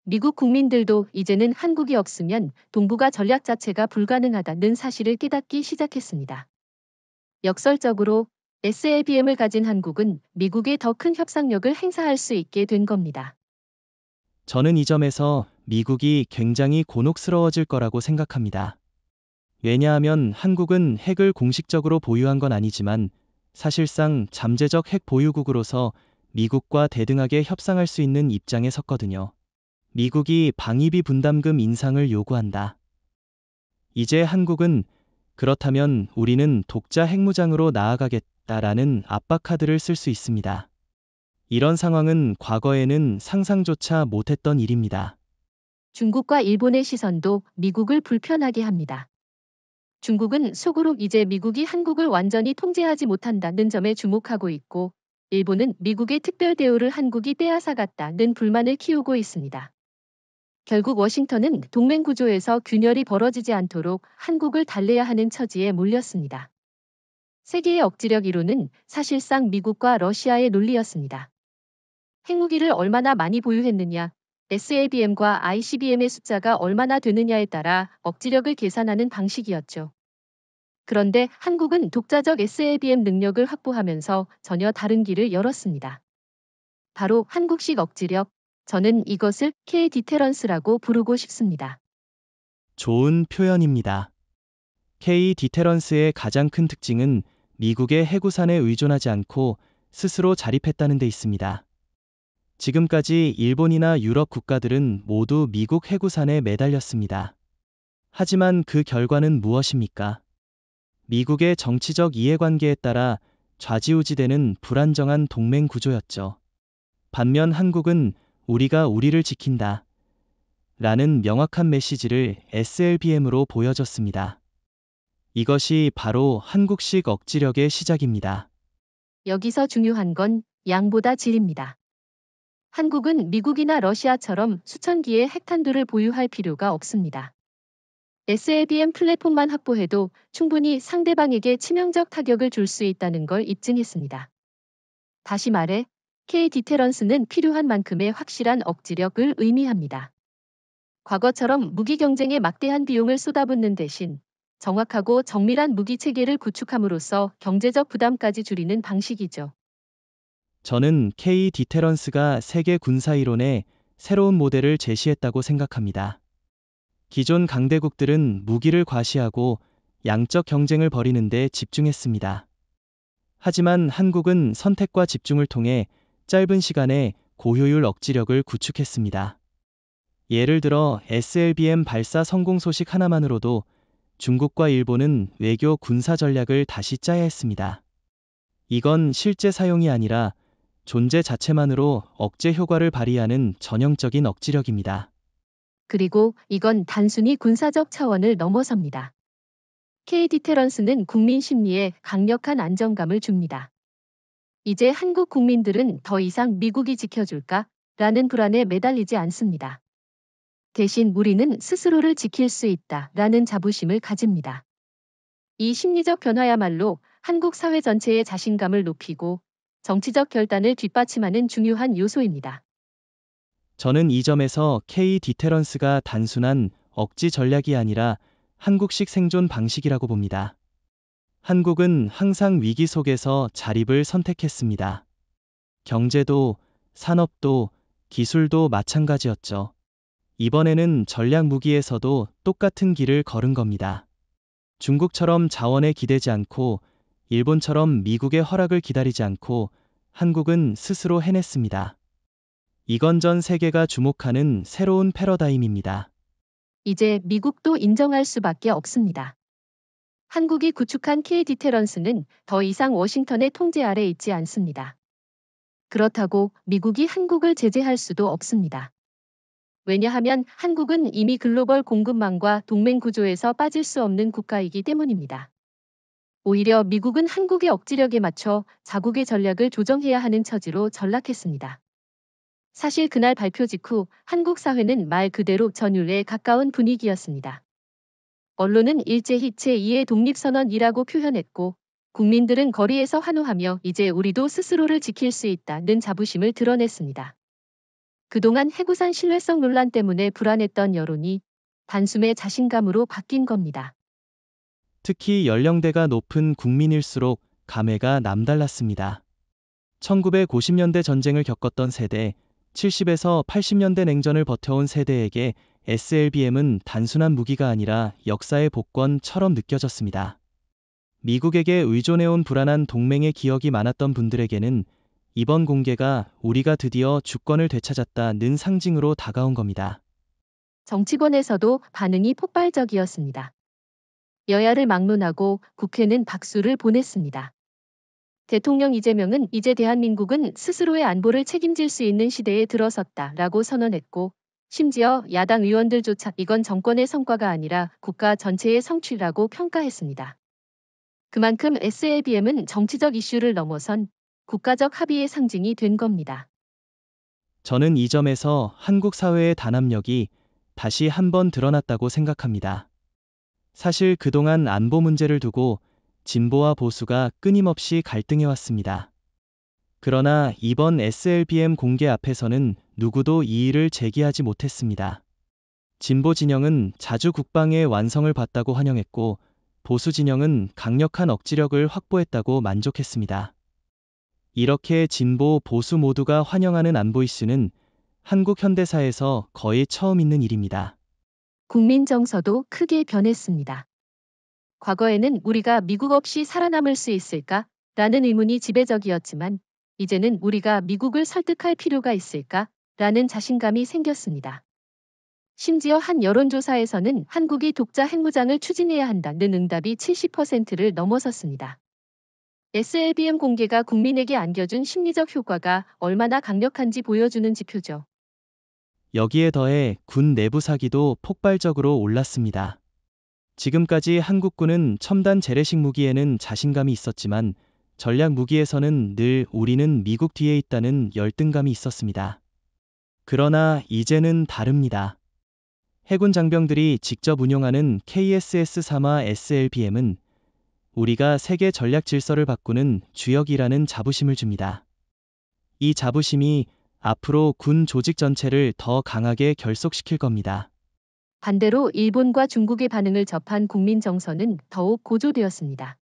미국 국민들도 이제는 한국이 없으면 동북아 전략 자체가 불가능하다는 사실을 깨닫기 시작했습니다. 역설적으로 SLBM을 가진 한국은 미국의 더 큰 협상력을 행사할 수 있게 된 겁니다. 저는 이 점에서 미국이 굉장히 곤혹스러워질 거라고 생각합니다. 왜냐하면 한국은 핵을 공식적으로 보유한 건 아니지만 사실상 잠재적 핵 보유국으로서 미국과 대등하게 협상할 수 있는 입장에 섰거든요. 미국이 방위비 분담금 인상을 요구한다. 이제 한국은 그렇다면 우리는 독자 핵무장으로 나아가겠다라는 압박 카드를 쓸 수 있습니다. 이런 상황은 과거에는 상상조차 못했던 일입니다. 중국과 일본의 시선도 미국을 불편하게 합니다. 중국은 속으로 이제 미국이 한국을 완전히 통제하지 못한다는 점에 주목하고 있고, 일본은 미국의 특별 대우를 한국이 빼앗아갔다는 불만을 키우고 있습니다. 결국 워싱턴은 동맹 구조에서 균열이 벌어지지 않도록 한국을 달래야 하는 처지에 몰렸습니다. 세계의 억지력 1호는 사실상 미국과 러시아의 논리였습니다. 핵무기를 얼마나 많이 보유했느냐, SLBM과 ICBM의 숫자가 얼마나 되느냐에 따라 억지력을 계산하는 방식이었죠. 그런데 한국은 독자적 SLBM 능력을 확보하면서 전혀 다른 길을 열었습니다. 바로 한국식 억지력, 저는 이것을 K-디테런스라고 부르고 싶습니다. 좋은 표현입니다. K-디테런스의 가장 큰 특징은 미국의 해구산에 의존하지 않고 스스로 자립했다는 데 있습니다. 지금까지 일본이나 유럽 국가들은 모두 미국 해구산에 매달렸습니다. 하지만 그 결과는 무엇입니까? 미국의 정치적 이해관계에 따라 좌지우지되는 불안정한 동맹 구조였죠. 반면 한국은 우리가 우리를 지킨다 라는 명확한 메시지를 SLBM으로 보여줬습니다. 이것이 바로 한국식 억지력의 시작입니다. 여기서 중요한 건 양보다 질입니다. 한국은 미국이나 러시아처럼 수천 기의 핵탄두를 보유할 필요가 없습니다. SLBM 플랫폼만 확보해도 충분히 상대방에게 치명적 타격을 줄 수 있다는 걸 입증했습니다. 다시 말해, K-디테런스는 필요한 만큼의 확실한 억지력을 의미합니다. 과거처럼 무기 경쟁에 막대한 비용을 쏟아붓는 대신 정확하고 정밀한 무기 체계를 구축함으로써 경제적 부담까지 줄이는 방식이죠. 저는 K-디테런스가 세계 군사 이론의 새로운 모델을 제시했다고 생각합니다. 기존 강대국들은 무기를 과시하고 양적 경쟁을 벌이는 데 집중했습니다. 하지만 한국은 선택과 집중을 통해 짧은 시간에 고효율 억지력을 구축했습니다. 예를 들어 SLBM 발사 성공 소식 하나만으로도 중국과 일본은 외교 군사 전략을 다시 짜야 했습니다. 이건 실제 사용이 아니라 존재 자체만으로 억제 효과를 발휘하는 전형적인 억지력입니다. 그리고 이건 단순히 군사적 차원을 넘어섭니다. K-디테런스는 국민 심리에 강력한 안정감을 줍니다. 이제 한국 국민들은 더 이상 미국이 지켜줄까? 라는 불안에 매달리지 않습니다. 대신 우리는 스스로를 지킬 수 있다 라는 자부심을 가집니다. 이 심리적 변화야말로 한국 사회 전체의 자신감을 높이고 정치적 결단을 뒷받침하는 중요한 요소입니다. 저는 이 점에서 K-디테런스가 단순한 억지 전략이 아니라 한국식 생존 방식이라고 봅니다. 한국은 항상 위기 속에서 자립을 선택했습니다. 경제도, 산업도, 기술도 마찬가지였죠. 이번에는 전략 무기에서도 똑같은 길을 걸은 겁니다. 중국처럼 자원에 기대지 않고 일본처럼 미국의 허락을 기다리지 않고 한국은 스스로 해냈습니다. 이건 전 세계가 주목하는 새로운 패러다임입니다. 이제 미국도 인정할 수밖에 없습니다. 한국이 구축한 K-디테런스는 더 이상 워싱턴의 통제 아래 있지 않습니다. 그렇다고 미국이 한국을 제재할 수도 없습니다. 왜냐하면 한국은 이미 글로벌 공급망과 동맹 구조에서 빠질 수 없는 국가이기 때문입니다. 오히려 미국은 한국의 억지력에 맞춰 자국의 전략을 조정해야 하는 처지로 전락했습니다. 사실 그날 발표 직후 한국 사회는 말 그대로 전율에 가까운 분위기였습니다. 언론은 일제히 제2의 독립선언이라고 표현했고 국민들은 거리에서 환호하며 이제 우리도 스스로를 지킬 수 있다는 자부심을 드러냈습니다. 그동안 해구산 신뢰성 논란 때문에 불안했던 여론이 단숨에 자신감으로 바뀐 겁니다. 특히 연령대가 높은 국민일수록 감회가 남달랐습니다. 1950년대 전쟁을 겪었던 세대, 70에서 80년대 냉전을 버텨온 세대에게 SLBM은 단순한 무기가 아니라 역사의 복권처럼 느껴졌습니다. 미국에게 의존해온 불안한 동맹의 기억이 많았던 분들에게는 이번 공개가 우리가 드디어 주권을 되찾았다는 상징으로 다가온 겁니다. 정치권에서도 반응이 폭발적이었습니다. 여야를 막론하고 국회는 박수를 보냈습니다. 대통령 이재명은 이제 대한민국은 스스로의 안보를 책임질 수 있는 시대에 들어섰다라고 선언했고 심지어 야당 의원들조차 이건 정권의 성과가 아니라 국가 전체의 성취라고 평가했습니다. 그만큼 SLBM은 정치적 이슈를 넘어선 국가적 합의의 상징이 된 겁니다. 저는 이 점에서 한국 사회의 단합력이 다시 한번 드러났다고 생각합니다. 사실 그동안 안보 문제를 두고 진보와 보수가 끊임없이 갈등해왔습니다. 그러나 이번 SLBM 공개 앞에서는 누구도 이의를 제기하지 못했습니다. 진보 진영은 자주 국방의 완성을 봤다고 환영했고 보수 진영은 강력한 억지력을 확보했다고 만족했습니다. 이렇게 진보, 보수 모두가 환영하는 안보 이슈는 한국 현대사에서 거의 처음 있는 일입니다. 국민 정서도 크게 변했습니다. 과거에는 우리가 미국 없이 살아남을 수 있을까? 라는 의문이 지배적이었지만 이제는 우리가 미국을 설득할 필요가 있을까? 라는 자신감이 생겼습니다. 심지어 한 여론조사에서는 한국이 독자 핵무장을 추진해야 한다는 응답이 70%를 넘어섰습니다. SLBM 공개가 국민에게 안겨준 심리적 효과가 얼마나 강력한지 보여주는 지표죠. 여기에 더해 군 내부 사기도 폭발적으로 올랐습니다. 지금까지 한국군은 첨단 재래식 무기에는 자신감이 있었지만 전략 무기에서는 늘 우리는 미국 뒤에 있다는 열등감이 있었습니다. 그러나 이제는 다릅니다. 해군 장병들이 직접 운용하는 KSS-3화 SLBM은 우리가 세계 전략 질서를 바꾸는 주역이라는 자부심을 줍니다. 이 자부심이 앞으로 군 조직 전체를 더 강하게 결속시킬 겁니다. 반대로 일본과 중국의 반응을 접한 국민 정서는 더욱 고조되었습니다.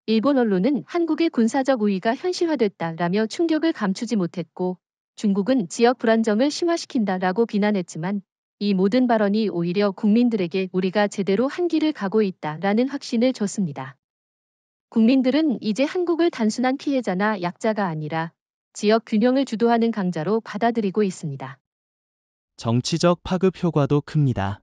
일본 언론은 한국의 군사적 우위가 현실화됐다라며 충격을 감추지 못했고, 중국은 지역 불안정을 심화시킨다라고 비난했지만 이 모든 발언이 오히려 국민들에게 우리가 제대로 한 길을 가고 있다라는 확신을 줬습니다. 국민들은 이제 한국을 단순한 피해자나 약자가 아니라 지역 균형을 주도하는 강자로 받아들이고 있습니다. 정치적 파급 효과도 큽니다.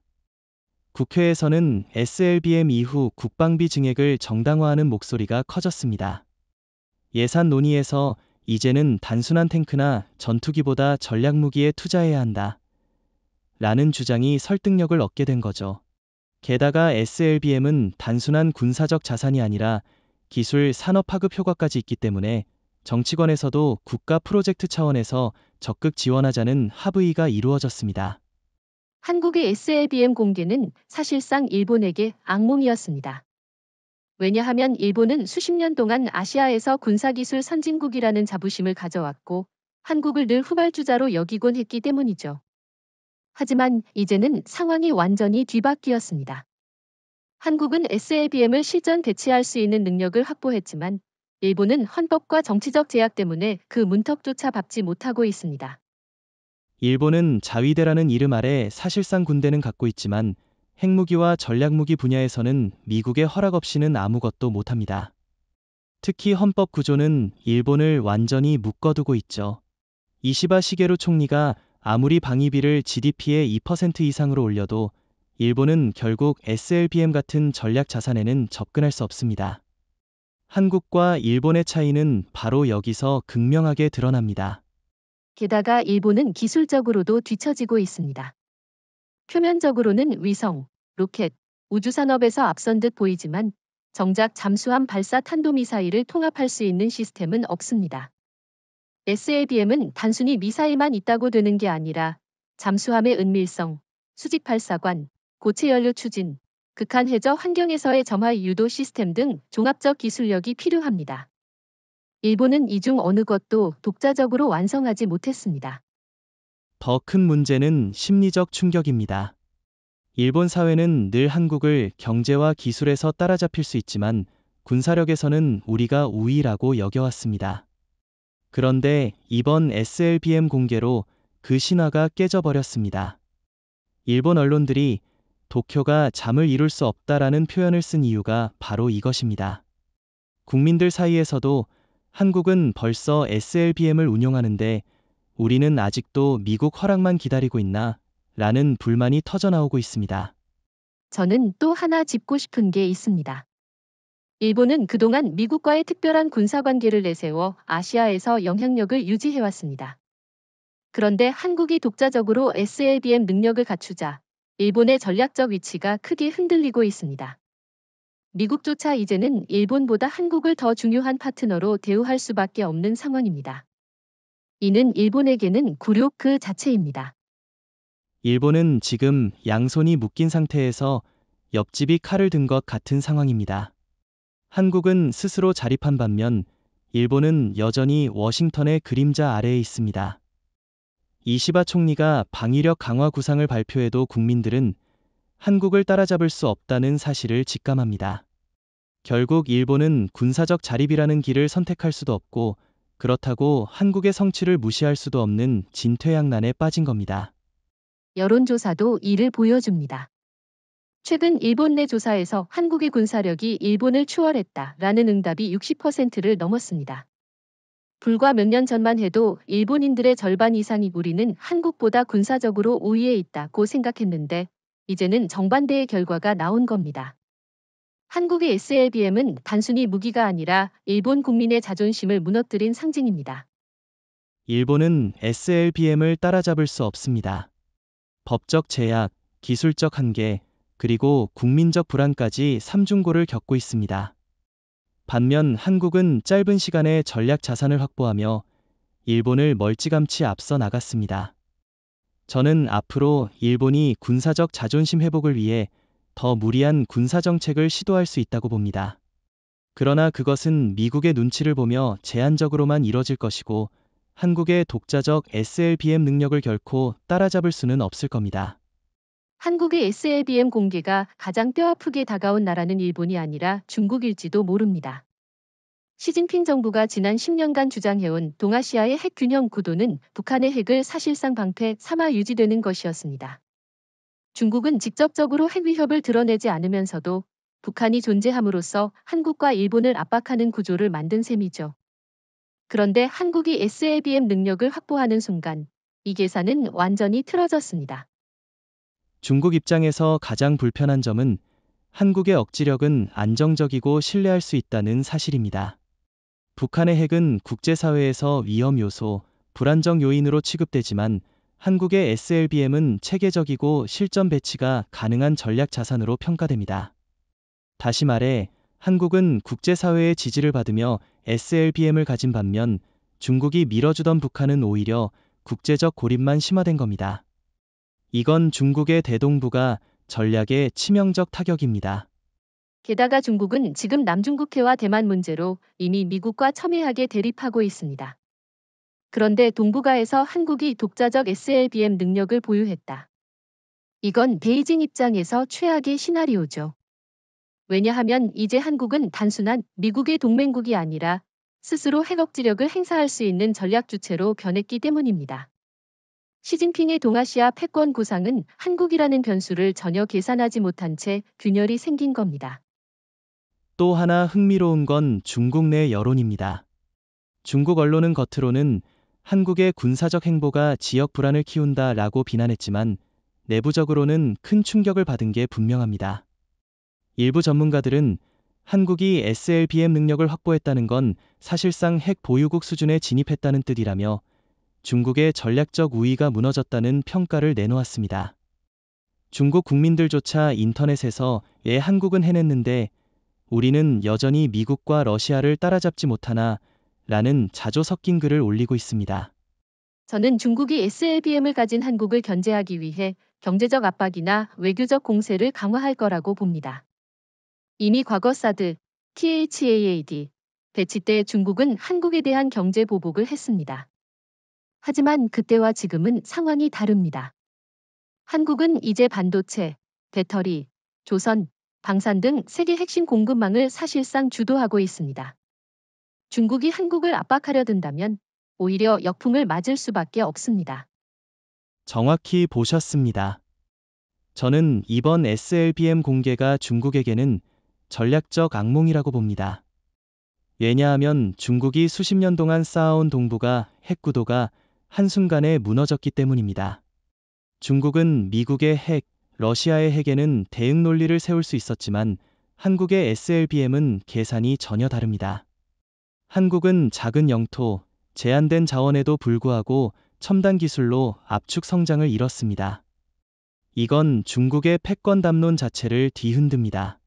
국회에서는 SLBM 이후 국방비 증액을 정당화하는 목소리가 커졌습니다. 예산 논의에서 이제는 단순한 탱크나 전투기보다 전략무기에 투자해야 한다. 라는 주장이 설득력을 얻게 된 거죠. 게다가 SLBM은 단순한 군사적 자산이 아니라 기술 산업 파급 효과까지 있기 때문에 정치권에서도 국가 프로젝트 차원에서 적극 지원하자는 합의가 이루어졌습니다. 한국의 SLBM 공개는 사실상 일본에게 악몽이었습니다. 왜냐하면 일본은 수십 년 동안 아시아에서 군사기술 선진국이라는 자부심을 가져왔고 한국을 늘 후발주자로 여기곤 했기 때문이죠. 하지만 이제는 상황이 완전히 뒤바뀌었습니다. 한국은 SLBM을 실전 배치할 수 있는 능력을 확보했지만 일본은 헌법과 정치적 제약 때문에 그 문턱조차 밟지 못하고 있습니다. 일본은 자위대라는 이름 아래 사실상 군대는 갖고 있지만 핵무기와 전략무기 분야에서는 미국의 허락 없이는 아무것도 못합니다. 특히 헌법 구조는 일본을 완전히 묶어두고 있죠. 이시바 시게루 총리가 아무리 방위비를 GDP의 2% 이상으로 올려도 일본은 결국 SLBM 같은 전략 자산에는 접근할 수 없습니다. 한국과 일본의 차이는 바로 여기서 극명하게 드러납니다. 게다가 일본은 기술적으로도 뒤처지고 있습니다. 표면적으로는 위성, 로켓, 우주산업에서 앞선 듯 보이지만 정작 잠수함 발사 탄도미사일을 통합할 수 있는 시스템은 없습니다. SLBM은 단순히 미사일만 있다고 되는 게 아니라 잠수함의 은밀성, 수직 발사관, 고체 연료 추진, 극한 해저 환경에서의 점화 유도 시스템 등 종합적 기술력이 필요합니다. 일본은 이 중 어느 것도 독자적으로 완성하지 못했습니다. 더 큰 문제는 심리적 충격입니다. 일본 사회는 늘 한국을 경제와 기술에서 따라잡힐 수 있지만 군사력에서는 우리가 우위라고 여겨왔습니다. 그런데 이번 SLBM 공개로 그 신화가 깨져버렸습니다. 일본 언론들이 도쿄가 잠을 이룰 수 없다라는 표현을 쓴 이유가 바로 이것입니다. 국민들 사이에서도 한국은 벌써 SLBM을 운용하는데 우리는 아직도 미국 허락만 기다리고 있나? 라는 불만이 터져나오고 있습니다. 저는 또 하나 짚고 싶은 게 있습니다. 일본은 그동안 미국과의 특별한 군사관계를 내세워 아시아에서 영향력을 유지해왔습니다. 그런데 한국이 독자적으로 SLBM 능력을 갖추자 일본의 전략적 위치가 크게 흔들리고 있습니다. 미국조차 이제는 일본보다 한국을 더 중요한 파트너로 대우할 수밖에 없는 상황입니다. 이는 일본에게는 굴욕 그 자체입니다. 일본은 지금 양손이 묶인 상태에서 옆집이 칼을 든 것 같은 상황입니다. 한국은 스스로 자립한 반면 일본은 여전히 워싱턴의 그림자 아래에 있습니다. 이시바 총리가 방위력 강화 구상을 발표해도 국민들은 한국을 따라잡을 수 없다는 사실을 직감합니다. 결국 일본은 군사적 자립이라는 길을 선택할 수도 없고 그렇다고 한국의 성취를 무시할 수도 없는 진퇴양난에 빠진 겁니다. 여론조사도 이를 보여줍니다. 최근 일본 내 조사에서 한국의 군사력이 일본을 추월했다라는 응답이 60%를 넘었습니다. 불과 몇 년 전만 해도 일본인들의 절반 이상이 우리는 한국보다 군사적으로 우위에 있다고 생각했는데 이제는 정반대의 결과가 나온 겁니다. 한국의 SLBM은 단순히 무기가 아니라 일본 국민의 자존심을 무너뜨린 상징입니다. 일본은 SLBM을 따라잡을 수 없습니다. 법적 제약, 기술적 한계, 그리고 국민적 불안까지 삼중고를 겪고 있습니다. 반면 한국은 짧은 시간에 전략 자산을 확보하며 일본을 멀찌감치 앞서 나갔습니다. 저는 앞으로 일본이 군사적 자존심 회복을 위해 더 무리한 군사정책을 시도할 수 있다고 봅니다. 그러나 그것은 미국의 눈치를 보며 제한적으로만 이뤄질 것이고 한국의 독자적 SLBM 능력을 결코 따라잡을 수는 없을 겁니다. 한국의 SLBM 공개가 가장 뼈아프게 다가온 나라는 일본이 아니라 중국일지도 모릅니다. 시진핑 정부가 지난 10년간 주장해온 동아시아의 핵 균형 구도는 북한의 핵을 사실상 방패 삼아 유지되는 것이었습니다. 중국은 직접적으로 핵 위협을 드러내지 않으면서도 북한이 존재함으로써 한국과 일본을 압박하는 구조를 만든 셈이죠. 그런데 한국이 SLBM 능력을 확보하는 순간 이 계산은 완전히 틀어졌습니다. 중국 입장에서 가장 불편한 점은 한국의 억지력은 안정적이고 신뢰할 수 있다는 사실입니다. 북한의 핵은 국제사회에서 위험 요소, 불안정 요인으로 취급되지만 한국의 SLBM은 체계적이고 실전 배치가 가능한 전략 자산으로 평가됩니다. 다시 말해, 한국은 국제사회의 지지를 받으며 SLBM을 가진 반면 중국이 밀어주던 북한은 오히려 국제적 고립만 심화된 겁니다. 이건 중국의 대동부가 전략의 치명적 타격입니다. 게다가 중국은 지금 남중국해와 대만 문제로 이미 미국과 첨예하게 대립하고 있습니다. 그런데 동북아에서 한국이 독자적 SLBM 능력을 보유했다. 이건 베이징 입장에서 최악의 시나리오죠. 왜냐하면 이제 한국은 단순한 미국의 동맹국이 아니라 스스로 핵 억지력을 행사할 수 있는 전략 주체로 변했기 때문입니다. 시진핑의 동아시아 패권 구상은 한국이라는 변수를 전혀 계산하지 못한 채 균열이 생긴 겁니다. 또 하나 흥미로운 건 중국 내 여론입니다. 중국 언론은 겉으로는 한국의 군사적 행보가 지역 불안을 키운다라고 비난했지만 내부적으로는 큰 충격을 받은 게 분명합니다. 일부 전문가들은 한국이 SLBM 능력을 확보했다는 건 사실상 핵 보유국 수준에 진입했다는 뜻이라며 중국의 전략적 우위가 무너졌다는 평가를 내놓았습니다. 중국 국민들조차 인터넷에서 한국은 해냈는데 우리는 여전히 미국과 러시아를 따라잡지 못하나 라는 자조 섞인 글을 올리고 있습니다. 저는 중국이 SLBM을 가진 한국을 견제하기 위해 경제적 압박이나 외교적 공세를 강화할 거라고 봅니다. 이미 과거 사드, THAAD 배치 때 중국은 한국에 대한 경제 보복을 했습니다. 하지만 그때와 지금은 상황이 다릅니다. 한국은 이제 반도체, 배터리, 조선, 방산 등 세계 핵심 공급망을 사실상 주도하고 있습니다. 중국이 한국을 압박하려 든다면 오히려 역풍을 맞을 수밖에 없습니다. 정확히 보셨습니다. 저는 이번 SLBM 공개가 중국에게는 전략적 악몽이라고 봅니다. 왜냐하면 중국이 수십 년 동안 쌓아온 동북아 핵 구도가 한순간에 무너졌기 때문입니다. 중국은 미국의 핵, 러시아의 핵에는 대응 논리를 세울 수 있었지만 한국의 SLBM은 계산이 전혀 다릅니다. 한국은 작은 영토, 제한된 자원에도 불구하고 첨단 기술로 압축 성장을 이뤘습니다. 이건 중국의 패권 담론 자체를 뒤흔듭니다.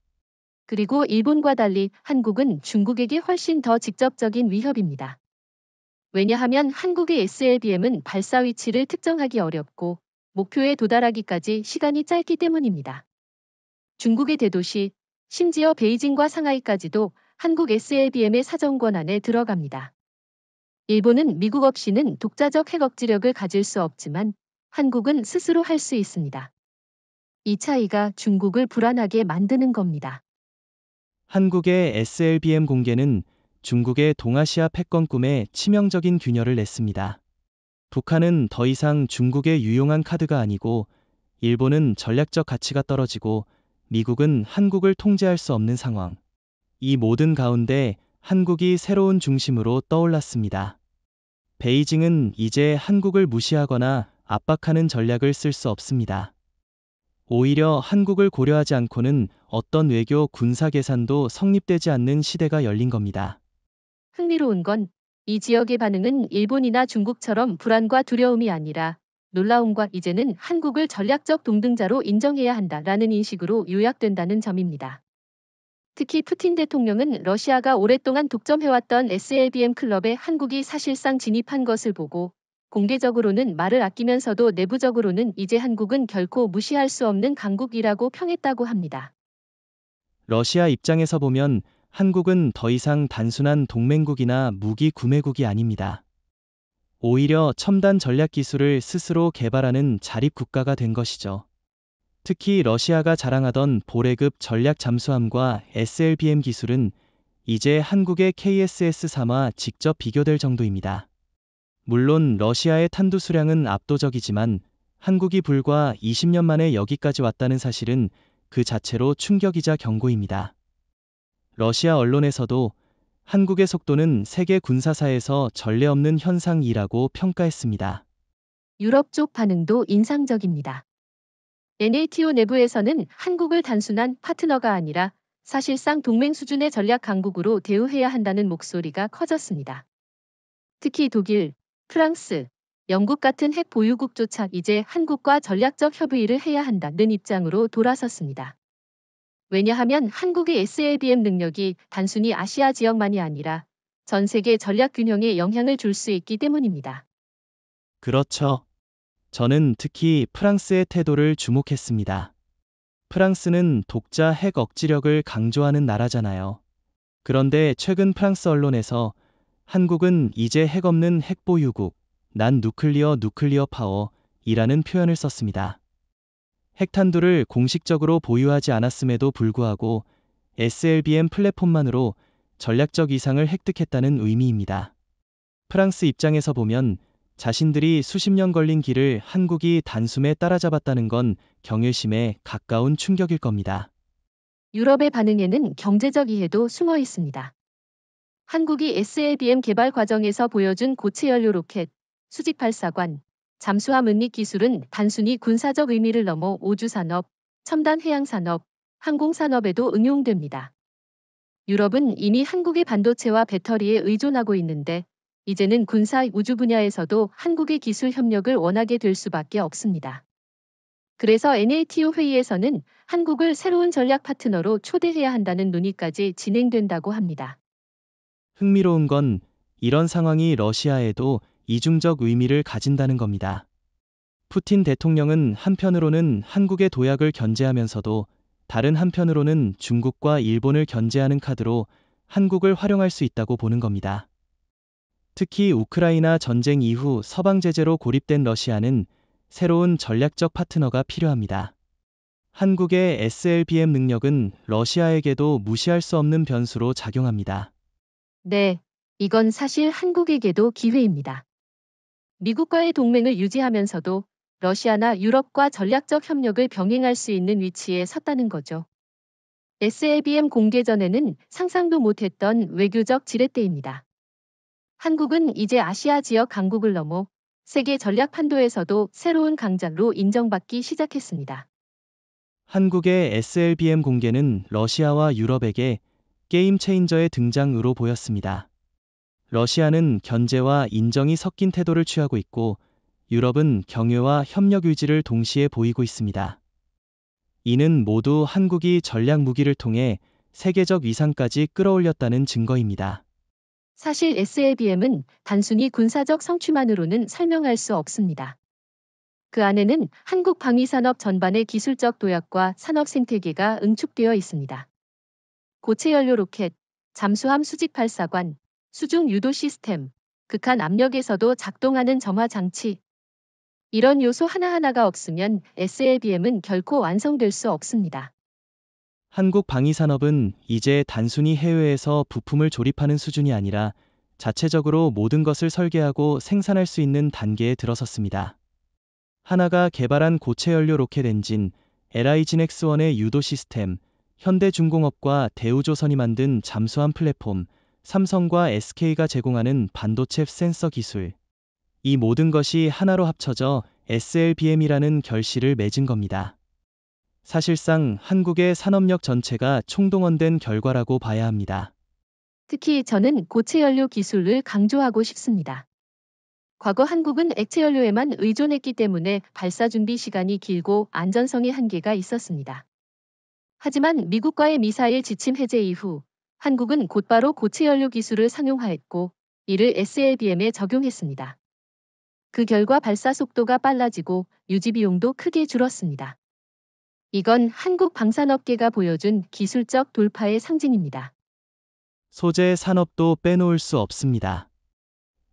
그리고 일본과 달리 한국은 중국에게 훨씬 더 직접적인 위협입니다. 왜냐하면 한국의 SLBM은 발사 위치를 특정하기 어렵고 목표에 도달하기까지 시간이 짧기 때문입니다. 중국의 대도시, 심지어 베이징과 상하이까지도 한국 SLBM의 사정권 안에 들어갑니다. 일본은 미국 없이는 독자적 핵 억지력을 가질 수 없지만 한국은 스스로 할 수 있습니다. 이 차이가 중국을 불안하게 만드는 겁니다. 한국의 SLBM 공개는 중국의 동아시아 패권 꿈에 치명적인 균열을 냈습니다. 북한은 더 이상 중국의 유용한 카드가 아니고 일본은 전략적 가치가 떨어지고 미국은 한국을 통제할 수 없는 상황. 이 모든 가운데 한국이 새로운 중심으로 떠올랐습니다. 베이징은 이제 한국을 무시하거나 압박하는 전략을 쓸 수 없습니다. 오히려 한국을 고려하지 않고는 어떤 외교 군사 계산도 성립되지 않는 시대가 열린 겁니다. 흥미로운 건 이 지역의 반응은 일본이나 중국처럼 불안과 두려움이 아니라 놀라움과 이제는 한국을 전략적 동등자로 인정해야 한다라는 인식으로 요약된다는 점입니다. 특히 푸틴 대통령은 러시아가 오랫동안 독점해왔던 SLBM 클럽에 한국이 사실상 진입한 것을 보고 공개적으로는 말을 아끼면서도 내부적으로는 이제 한국은 결코 무시할 수 없는 강국이라고 평했다고 합니다. 러시아 입장에서 보면 한국은 더 이상 단순한 동맹국이나 무기 구매국이 아닙니다. 오히려 첨단 전략 기술을 스스로 개발하는 자립 국가가 된 것이죠. 특히 러시아가 자랑하던 보레급 전략 잠수함과 SLBM 기술은 이제 한국의 KSS-3와 직접 비교될 정도입니다. 물론 러시아의 탄두 수량은 압도적이지만 한국이 불과 20년 만에 여기까지 왔다는 사실은 그 자체로 충격이자 경고입니다. 러시아 언론에서도 한국의 속도는 세계 군사사에서 전례 없는 현상이라고 평가했습니다. 유럽 쪽 반응도 인상적입니다. NATO 내부에서는 한국을 단순한 파트너가 아니라 사실상 동맹 수준의 전략 강국으로 대우해야 한다는 목소리가 커졌습니다. 특히 독일, 프랑스, 영국 같은 핵 보유국조차 이제 한국과 전략적 협의를 해야 한다는 입장으로 돌아섰습니다. 왜냐하면 한국의 SLBM 능력이 단순히 아시아 지역만이 아니라 전 세계 전략 균형에 영향을 줄 수 있기 때문입니다. 그렇죠. 저는 특히 프랑스의 태도를 주목했습니다. 프랑스는 독자 핵 억지력을 강조하는 나라잖아요. 그런데 최근 프랑스 언론에서 한국은 이제 핵 없는 핵 보유국, 난 누클리어 파워이라는 표현을 썼습니다. 핵탄두를 공식적으로 보유하지 않았음에도 불구하고 SLBM 플랫폼만으로 전략적 이상을 획득했다는 의미입니다. 프랑스 입장에서 보면 자신들이 수십 년 걸린 길을 한국이 단숨에 따라잡았다는 건 경외심에 가까운 충격일 겁니다. 유럽의 반응에는 경제적 이해도 숨어 있습니다. 한국이 SLBM 개발 과정에서 보여준 고체 연료 로켓, 수직 발사관, 잠수함 은닉 기술은 단순히 군사적 의미를 넘어 우주산업, 첨단 해양산업, 항공산업에도 응용됩니다. 유럽은 이미 한국의 반도체와 배터리에 의존하고 있는데 이제는 군사 우주 분야에서도 한국의 기술 협력을 원하게 될 수밖에 없습니다. 그래서 NATO 회의에서는 한국을 새로운 전략 파트너로 초대해야 한다는 논의까지 진행된다고 합니다. 흥미로운 건 이런 상황이 러시아에도 이중적 의미를 가진다는 겁니다. 푸틴 대통령은 한편으로는 한국의 도약을 견제하면서도 다른 한편으로는 중국과 일본을 견제하는 카드로 한국을 활용할 수 있다고 보는 겁니다. 특히 우크라이나 전쟁 이후 서방 제재로 고립된 러시아는 새로운 전략적 파트너가 필요합니다. 한국의 SLBM 능력은 러시아에게도 무시할 수 없는 변수로 작용합니다. 네, 이건 사실 한국에게도 기회입니다. 미국과의 동맹을 유지하면서도 러시아나 유럽과 전략적 협력을 병행할 수 있는 위치에 섰다는 거죠. SLBM 공개 전에는 상상도 못했던 외교적 지렛대입니다. 한국은 이제 아시아 지역 강국을 넘어 세계 전략 판도에서도 새로운 강자로 인정받기 시작했습니다. 한국의 SLBM 공개는 러시아와 유럽에게 게임 체인저의 등장으로 보였습니다. 러시아는 견제와 인정이 섞인 태도를 취하고 있고 유럽은 경외와 협력 의지를 동시에 보이고 있습니다. 이는 모두 한국이 전략 무기를 통해 세계적 위상까지 끌어올렸다는 증거입니다. 사실 SLBM은 단순히 군사적 성취만으로는 설명할 수 없습니다. 그 안에는 한국 방위산업 전반의 기술적 도약과 산업 생태계가 응축되어 있습니다. 고체 연료 로켓, 잠수함 수직 발사관, 수중 유도 시스템, 극한 압력에서도 작동하는 점화 장치. 이런 요소 하나하나가 없으면 SLBM은 결코 완성될 수 없습니다. 한국 방위산업은 이제 단순히 해외에서 부품을 조립하는 수준이 아니라 자체적으로 모든 것을 설계하고 생산할 수 있는 단계에 들어섰습니다. 하나가 개발한 고체 연료 로켓 엔진, LI진X1의 유도 시스템, 현대중공업과 대우조선이 만든 잠수함 플랫폼, 삼성과 SK가 제공하는 반도체 센서 기술, 이 모든 것이 하나로 합쳐져 SLBM이라는 결실을 맺은 겁니다. 사실상 한국의 산업력 전체가 총동원된 결과라고 봐야 합니다. 특히 저는 고체 연료 기술을 강조하고 싶습니다. 과거 한국은 액체 연료에만 의존했기 때문에 발사 준비 시간이 길고 안전성에 한계가 있었습니다. 하지만 미국과의 미사일 지침 해제 이후 한국은 곧바로 고체 연료 기술을 상용화했고 이를 SLBM에 적용했습니다. 그 결과 발사 속도가 빨라지고 유지 비용도 크게 줄었습니다. 이건 한국 방산업계가 보여준 기술적 돌파의 상징입니다. 소재 산업도 빼놓을 수 없습니다.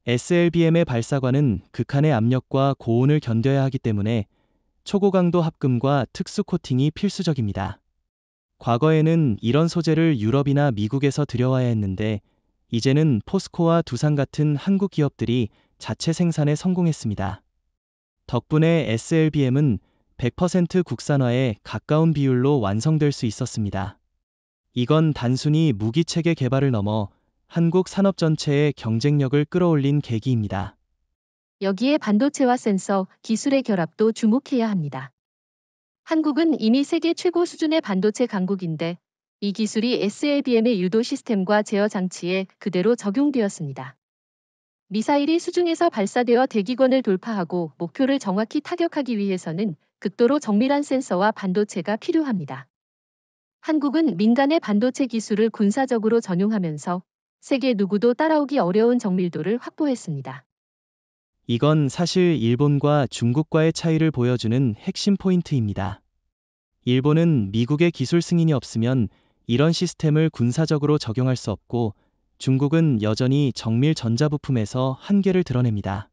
SLBM의 발사관은 극한의 압력과 고온을 견뎌야 하기 때문에 초고강도 합금과 특수 코팅이 필수적입니다. 과거에는 이런 소재를 유럽이나 미국에서 들여와야 했는데 이제는 포스코와 두산 같은 한국 기업들이 자체 생산에 성공했습니다. 덕분에 SLBM은 100% 국산화에 가까운 비율로 완성될 수 있었습니다. 이건 단순히 무기체계 개발을 넘어 한국 산업 전체의 경쟁력을 끌어올린 계기입니다. 여기에 반도체와 센서, 기술의 결합도 주목해야 합니다. 한국은 이미 세계 최고 수준의 반도체 강국인데 이 기술이 SLBM의 유도 시스템과 제어 장치에 그대로 적용되었습니다. 미사일이 수중에서 발사되어 대기권을 돌파하고 목표를 정확히 타격하기 위해서는 극도로 정밀한 센서와 반도체가 필요합니다. 한국은 민간의 반도체 기술을 군사적으로 전용하면서 세계 누구도 따라오기 어려운 정밀도를 확보했습니다. 이건 사실 일본과 중국과의 차이를 보여주는 핵심 포인트입니다. 일본은 미국의 기술 승인이 없으면 이런 시스템을 군사적으로 적용할 수 없고 중국은 여전히 정밀 전자부품에서 한계를 드러냅니다.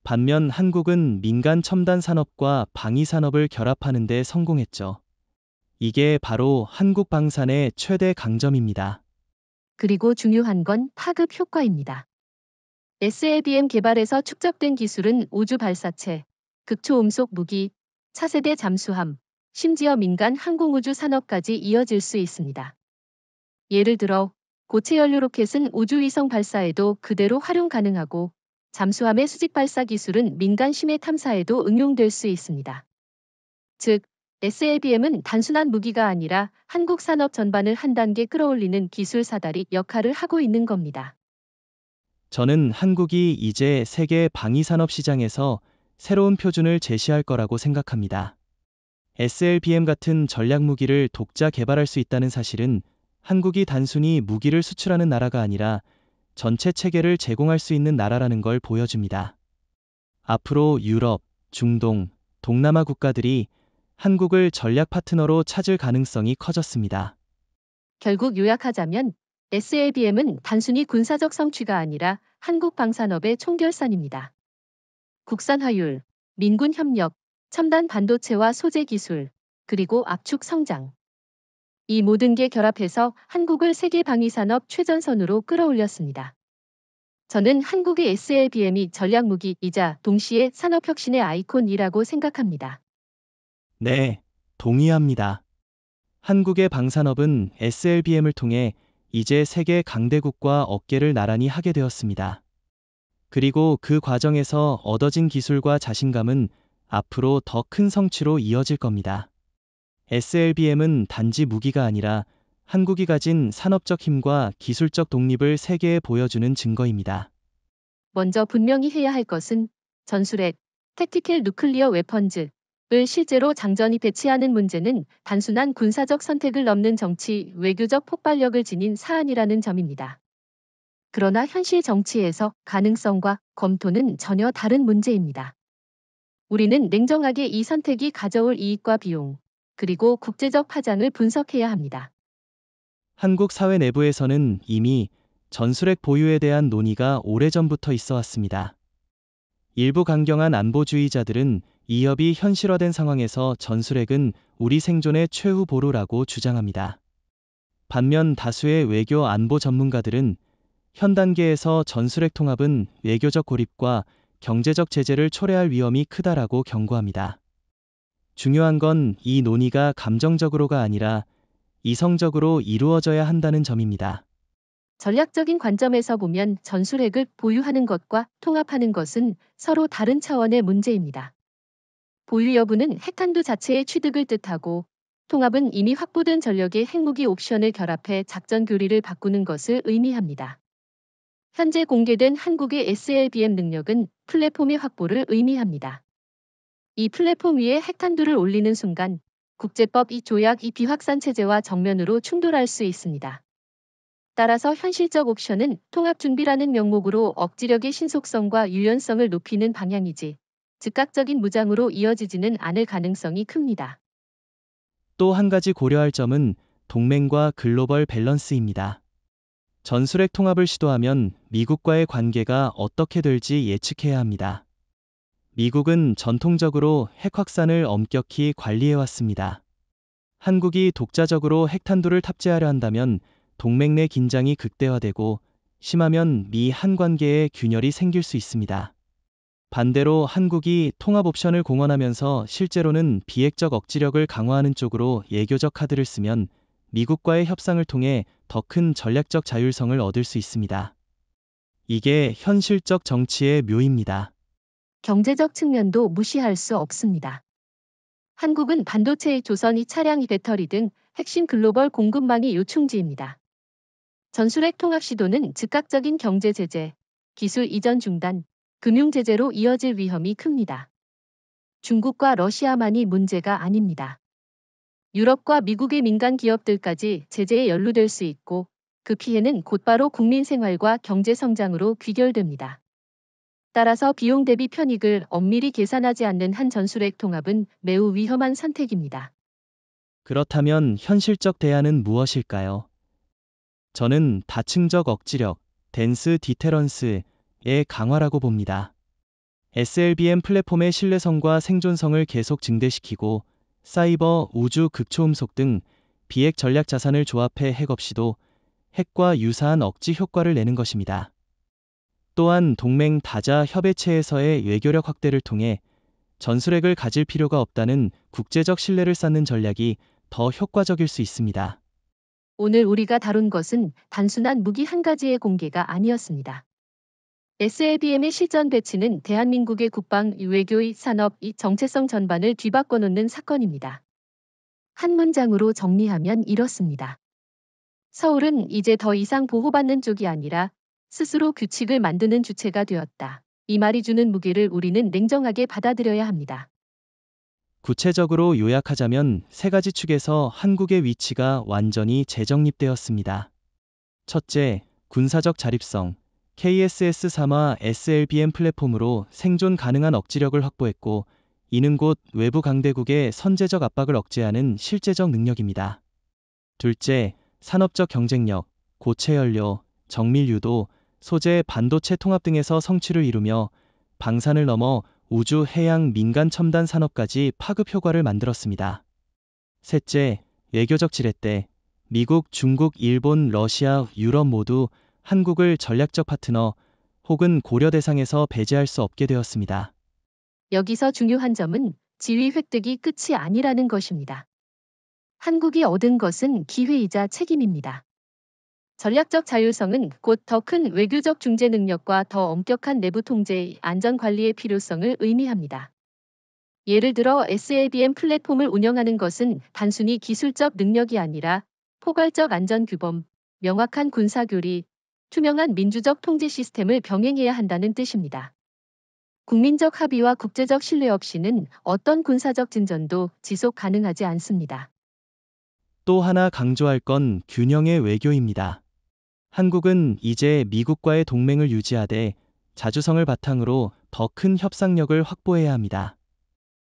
반면 한국은 민간 첨단 산업과 방위 산업을 결합하는 데 성공했죠. 이게 바로 한국 방산의 최대 강점입니다. 그리고 중요한 건 파급 효과입니다. SLBM 개발에서 축적된 기술은 우주 발사체, 극초음속 무기, 차세대 잠수함, 심지어 민간 항공우주 산업까지 이어질 수 있습니다. 예를 들어 고체 연료 로켓은 우주위성 발사에도 그대로 활용 가능하고 잠수함의 수직 발사 기술은 민간 심해 탐사에도 응용될 수 있습니다. 즉, SLBM은 단순한 무기가 아니라 한국 산업 전반을 한 단계 끌어올리는 기술 사다리 역할을 하고 있는 겁니다. 저는 한국이 이제 세계 방위산업 시장에서 새로운 표준을 제시할 거라고 생각합니다. SLBM 같은 전략 무기를 독자 개발할 수 있다는 사실은 한국이 단순히 무기를 수출하는 나라가 아니라 전체 체계를 제공할 수 있는 나라라는 걸 보여줍니다. 앞으로 유럽, 중동, 동남아 국가들이 한국을 전략 파트너로 찾을 가능성이 커졌습니다. 결국 요약하자면 SLBM은 단순히 군사적 성취가 아니라 한국 방산업의 총결산입니다. 국산화율, 민군 협력, 첨단 반도체와 소재 기술, 그리고 압축 성장. 이 모든 게 결합해서 한국을 세계 방위산업 최전선으로 끌어올렸습니다. 저는 한국의 SLBM이 전략무기이자 동시에 산업혁신의 아이콘이라고 생각합니다. 네, 동의합니다. 한국의 방산업은 SLBM을 통해 이제 세계 강대국과 어깨를 나란히 하게 되었습니다. 그리고 그 과정에서 얻어진 기술과 자신감은 앞으로 더 큰 성취로 이어질 겁니다. SLBM은 단지 무기가 아니라 한국이 가진 산업적 힘과 기술적 독립을 세계에 보여주는 증거입니다. 먼저 분명히 해야 할 것은 전술핵, 택티컬 누클리어 웨펀즈를 실제로 장전이 배치하는 문제는 단순한 군사적 선택을 넘는 정치, 외교적 폭발력을 지닌 사안이라는 점입니다. 그러나 현실 정치에서 가능성과 검토는 전혀 다른 문제입니다. 우리는 냉정하게 이 선택이 가져올 이익과 비용, 그리고 국제적 파장을 분석해야 합니다. 한국 사회 내부에서는 이미 전술핵 보유에 대한 논의가 오래전부터 있어 왔습니다. 일부 강경한 안보주의자들은 이 협이 현실화된 상황에서 전술핵은 우리 생존의 최후 보루라고 주장합니다. 반면 다수의 외교 안보 전문가들은 현 단계에서 전술핵 통합은 외교적 고립과 경제적 제재를 초래할 위험이 크다라고 경고합니다. 중요한 건 이 논의가 감정적으로가 아니라 이성적으로 이루어져야 한다는 점입니다. 전략적인 관점에서 보면 전술핵을 보유하는 것과 통합하는 것은 서로 다른 차원의 문제입니다. 보유 여부는 핵탄두 자체의 취득을 뜻하고 통합은 이미 확보된 전력의 핵무기 옵션을 결합해 작전 교리를 바꾸는 것을 의미합니다. 현재 공개된 한국의 SLBM 능력은 플랫폼의 확보를 의미합니다. 이 플랫폼 위에 핵탄두를 올리는 순간 국제법 이 조약 이 비확산 체제와 정면으로 충돌할 수 있습니다. 따라서 현실적 옵션은 통합 준비라는 명목으로 억지력의 신속성과 유연성을 높이는 방향이지 즉각적인 무장으로 이어지지는 않을 가능성이 큽니다. 또 한 가지 고려할 점은 동맹과 글로벌 밸런스입니다. 전술핵 통합을 시도하면 미국과의 관계가 어떻게 될지 예측해야 합니다. 미국은 전통적으로 핵 확산을 엄격히 관리해왔습니다. 한국이 독자적으로 핵탄두를 탑재하려 한다면 동맹 내 긴장이 극대화되고 심하면 미-한 관계에 균열이 생길 수 있습니다. 반대로 한국이 통합 옵션을 공언하면서 실제로는 비핵적 억지력을 강화하는 쪽으로 예교적 카드를 쓰면 미국과의 협상을 통해 더 큰 전략적 자율성을 얻을 수 있습니다. 이게 현실적 정치의 묘입니다. 경제적 측면도 무시할 수 없습니다. 한국은 반도체, 조선, 차량, 배터리 등 핵심 글로벌 공급망이 요충지입니다. 전술핵 통합 시도는 즉각적인 경제 제재, 기술 이전 중단, 금융 제재로 이어질 위험이 큽니다. 중국과 러시아만이 문제가 아닙니다. 유럽과 미국의 민간 기업들까지 제재에 연루될 수 있고 그 피해는 곧바로 국민 생활과 경제 성장으로 귀결됩니다. 따라서 비용 대비 편익을 엄밀히 계산하지 않는 한 전술핵 통합은 매우 위험한 선택입니다. 그렇다면 현실적 대안은 무엇일까요? 저는 다층적 억지력, 덴스 디테런스의 강화라고 봅니다. SLBM 플랫폼의 신뢰성과 생존성을 계속 증대시키고 사이버, 우주, 극초음속 등 비핵 전략 자산을 조합해 핵 없이도 핵과 유사한 억지 효과를 내는 것입니다. 또한 동맹 다자 협의체에서의 외교력 확대를 통해 전술핵을 가질 필요가 없다는 국제적 신뢰를 쌓는 전략이 더 효과적일 수 있습니다. 오늘 우리가 다룬 것은 단순한 무기 한 가지의 공개가 아니었습니다. SLBM의 실전 배치는 대한민국의 국방, 외교의 산업, 정체성 전반을 뒤바꿔 놓는 사건입니다. 한 문장으로 정리하면 이렇습니다. 서울은 이제 더 이상 보호받는 쪽이 아니라 스스로 규칙을 만드는 주체가 되었다. 이 말이 주는 무게를 우리는 냉정하게 받아들여야 합니다. 구체적으로 요약하자면 세 가지 축에서 한국의 위치가 완전히 재정립되었습니다. 첫째, 군사적 자립성. KSS-3화 SLBM 플랫폼으로 생존 가능한 억지력을 확보했고, 이는 곧 외부 강대국의 선제적 압박을 억제하는 실제적 능력입니다. 둘째, 산업적 경쟁력. 고체 연료, 정밀 유도, 소재, 반도체 통합 등에서 성취를 이루며 방산을 넘어 우주, 해양, 민간 첨단 산업까지 파급 효과를 만들었습니다. 셋째, 외교적 지렛대. 미국, 중국, 일본, 러시아, 유럽 모두 한국을 전략적 파트너 혹은 고려 대상에서 배제할 수 없게 되었습니다. 여기서 중요한 점은 지위 획득이 끝이 아니라는 것입니다. 한국이 얻은 것은 기회이자 책임입니다. 전략적 자율성은 곧 더 큰 외교적 중재 능력과 더 엄격한 내부 통제, 안전 관리의 필요성을 의미합니다. 예를 들어 SLBM 플랫폼을 운영하는 것은 단순히 기술적 능력이 아니라 포괄적 안전 규범, 명확한 군사 교리, 투명한 민주적 통제 시스템을 병행해야 한다는 뜻입니다. 국민적 합의와 국제적 신뢰 없이는 어떤 군사적 진전도 지속 가능하지 않습니다. 또 하나 강조할 건 균형의 외교입니다. 한국은 이제 미국과의 동맹을 유지하되 자주성을 바탕으로 더 큰 협상력을 확보해야 합니다.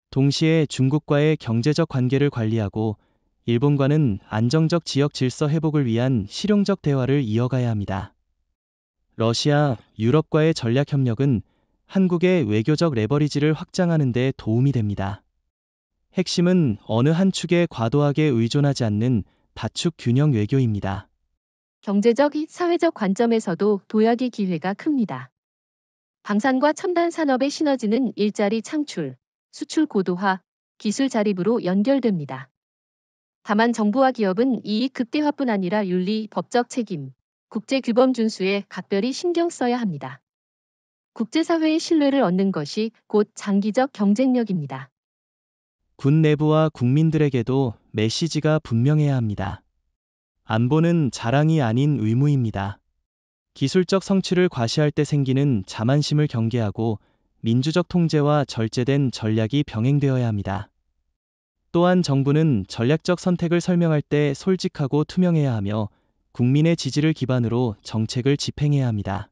동시에 중국과의 경제적 관계를 관리하고 일본과는 안정적 지역 질서 회복을 위한 실용적 대화를 이어가야 합니다. 러시아, 유럽과의 전략 협력은 한국의 외교적 레버리지를 확장하는 데 도움이 됩니다. 핵심은 어느 한 축에 과도하게 의존하지 않는 다축 균형 외교입니다. 경제적, 사회적 관점에서도 도약의 기회가 큽니다. 방산과 첨단 산업의 시너지는 일자리 창출, 수출 고도화, 기술 자립으로 연결됩니다. 다만 정부와 기업은 이익 극대화뿐 아니라 윤리, 법적 책임, 국제규범 준수에 각별히 신경 써야 합니다. 국제사회의 신뢰를 얻는 것이 곧 장기적 경쟁력입니다. 군 내부와 국민들에게도 메시지가 분명해야 합니다. 안보는 자랑이 아닌 의무입니다. 기술적 성취를 과시할 때 생기는 자만심을 경계하고 민주적 통제와 절제된 전략이 병행되어야 합니다. 또한 정부는 전략적 선택을 설명할 때 솔직하고 투명해야 하며 국민의 지지를 기반으로 정책을 집행해야 합니다.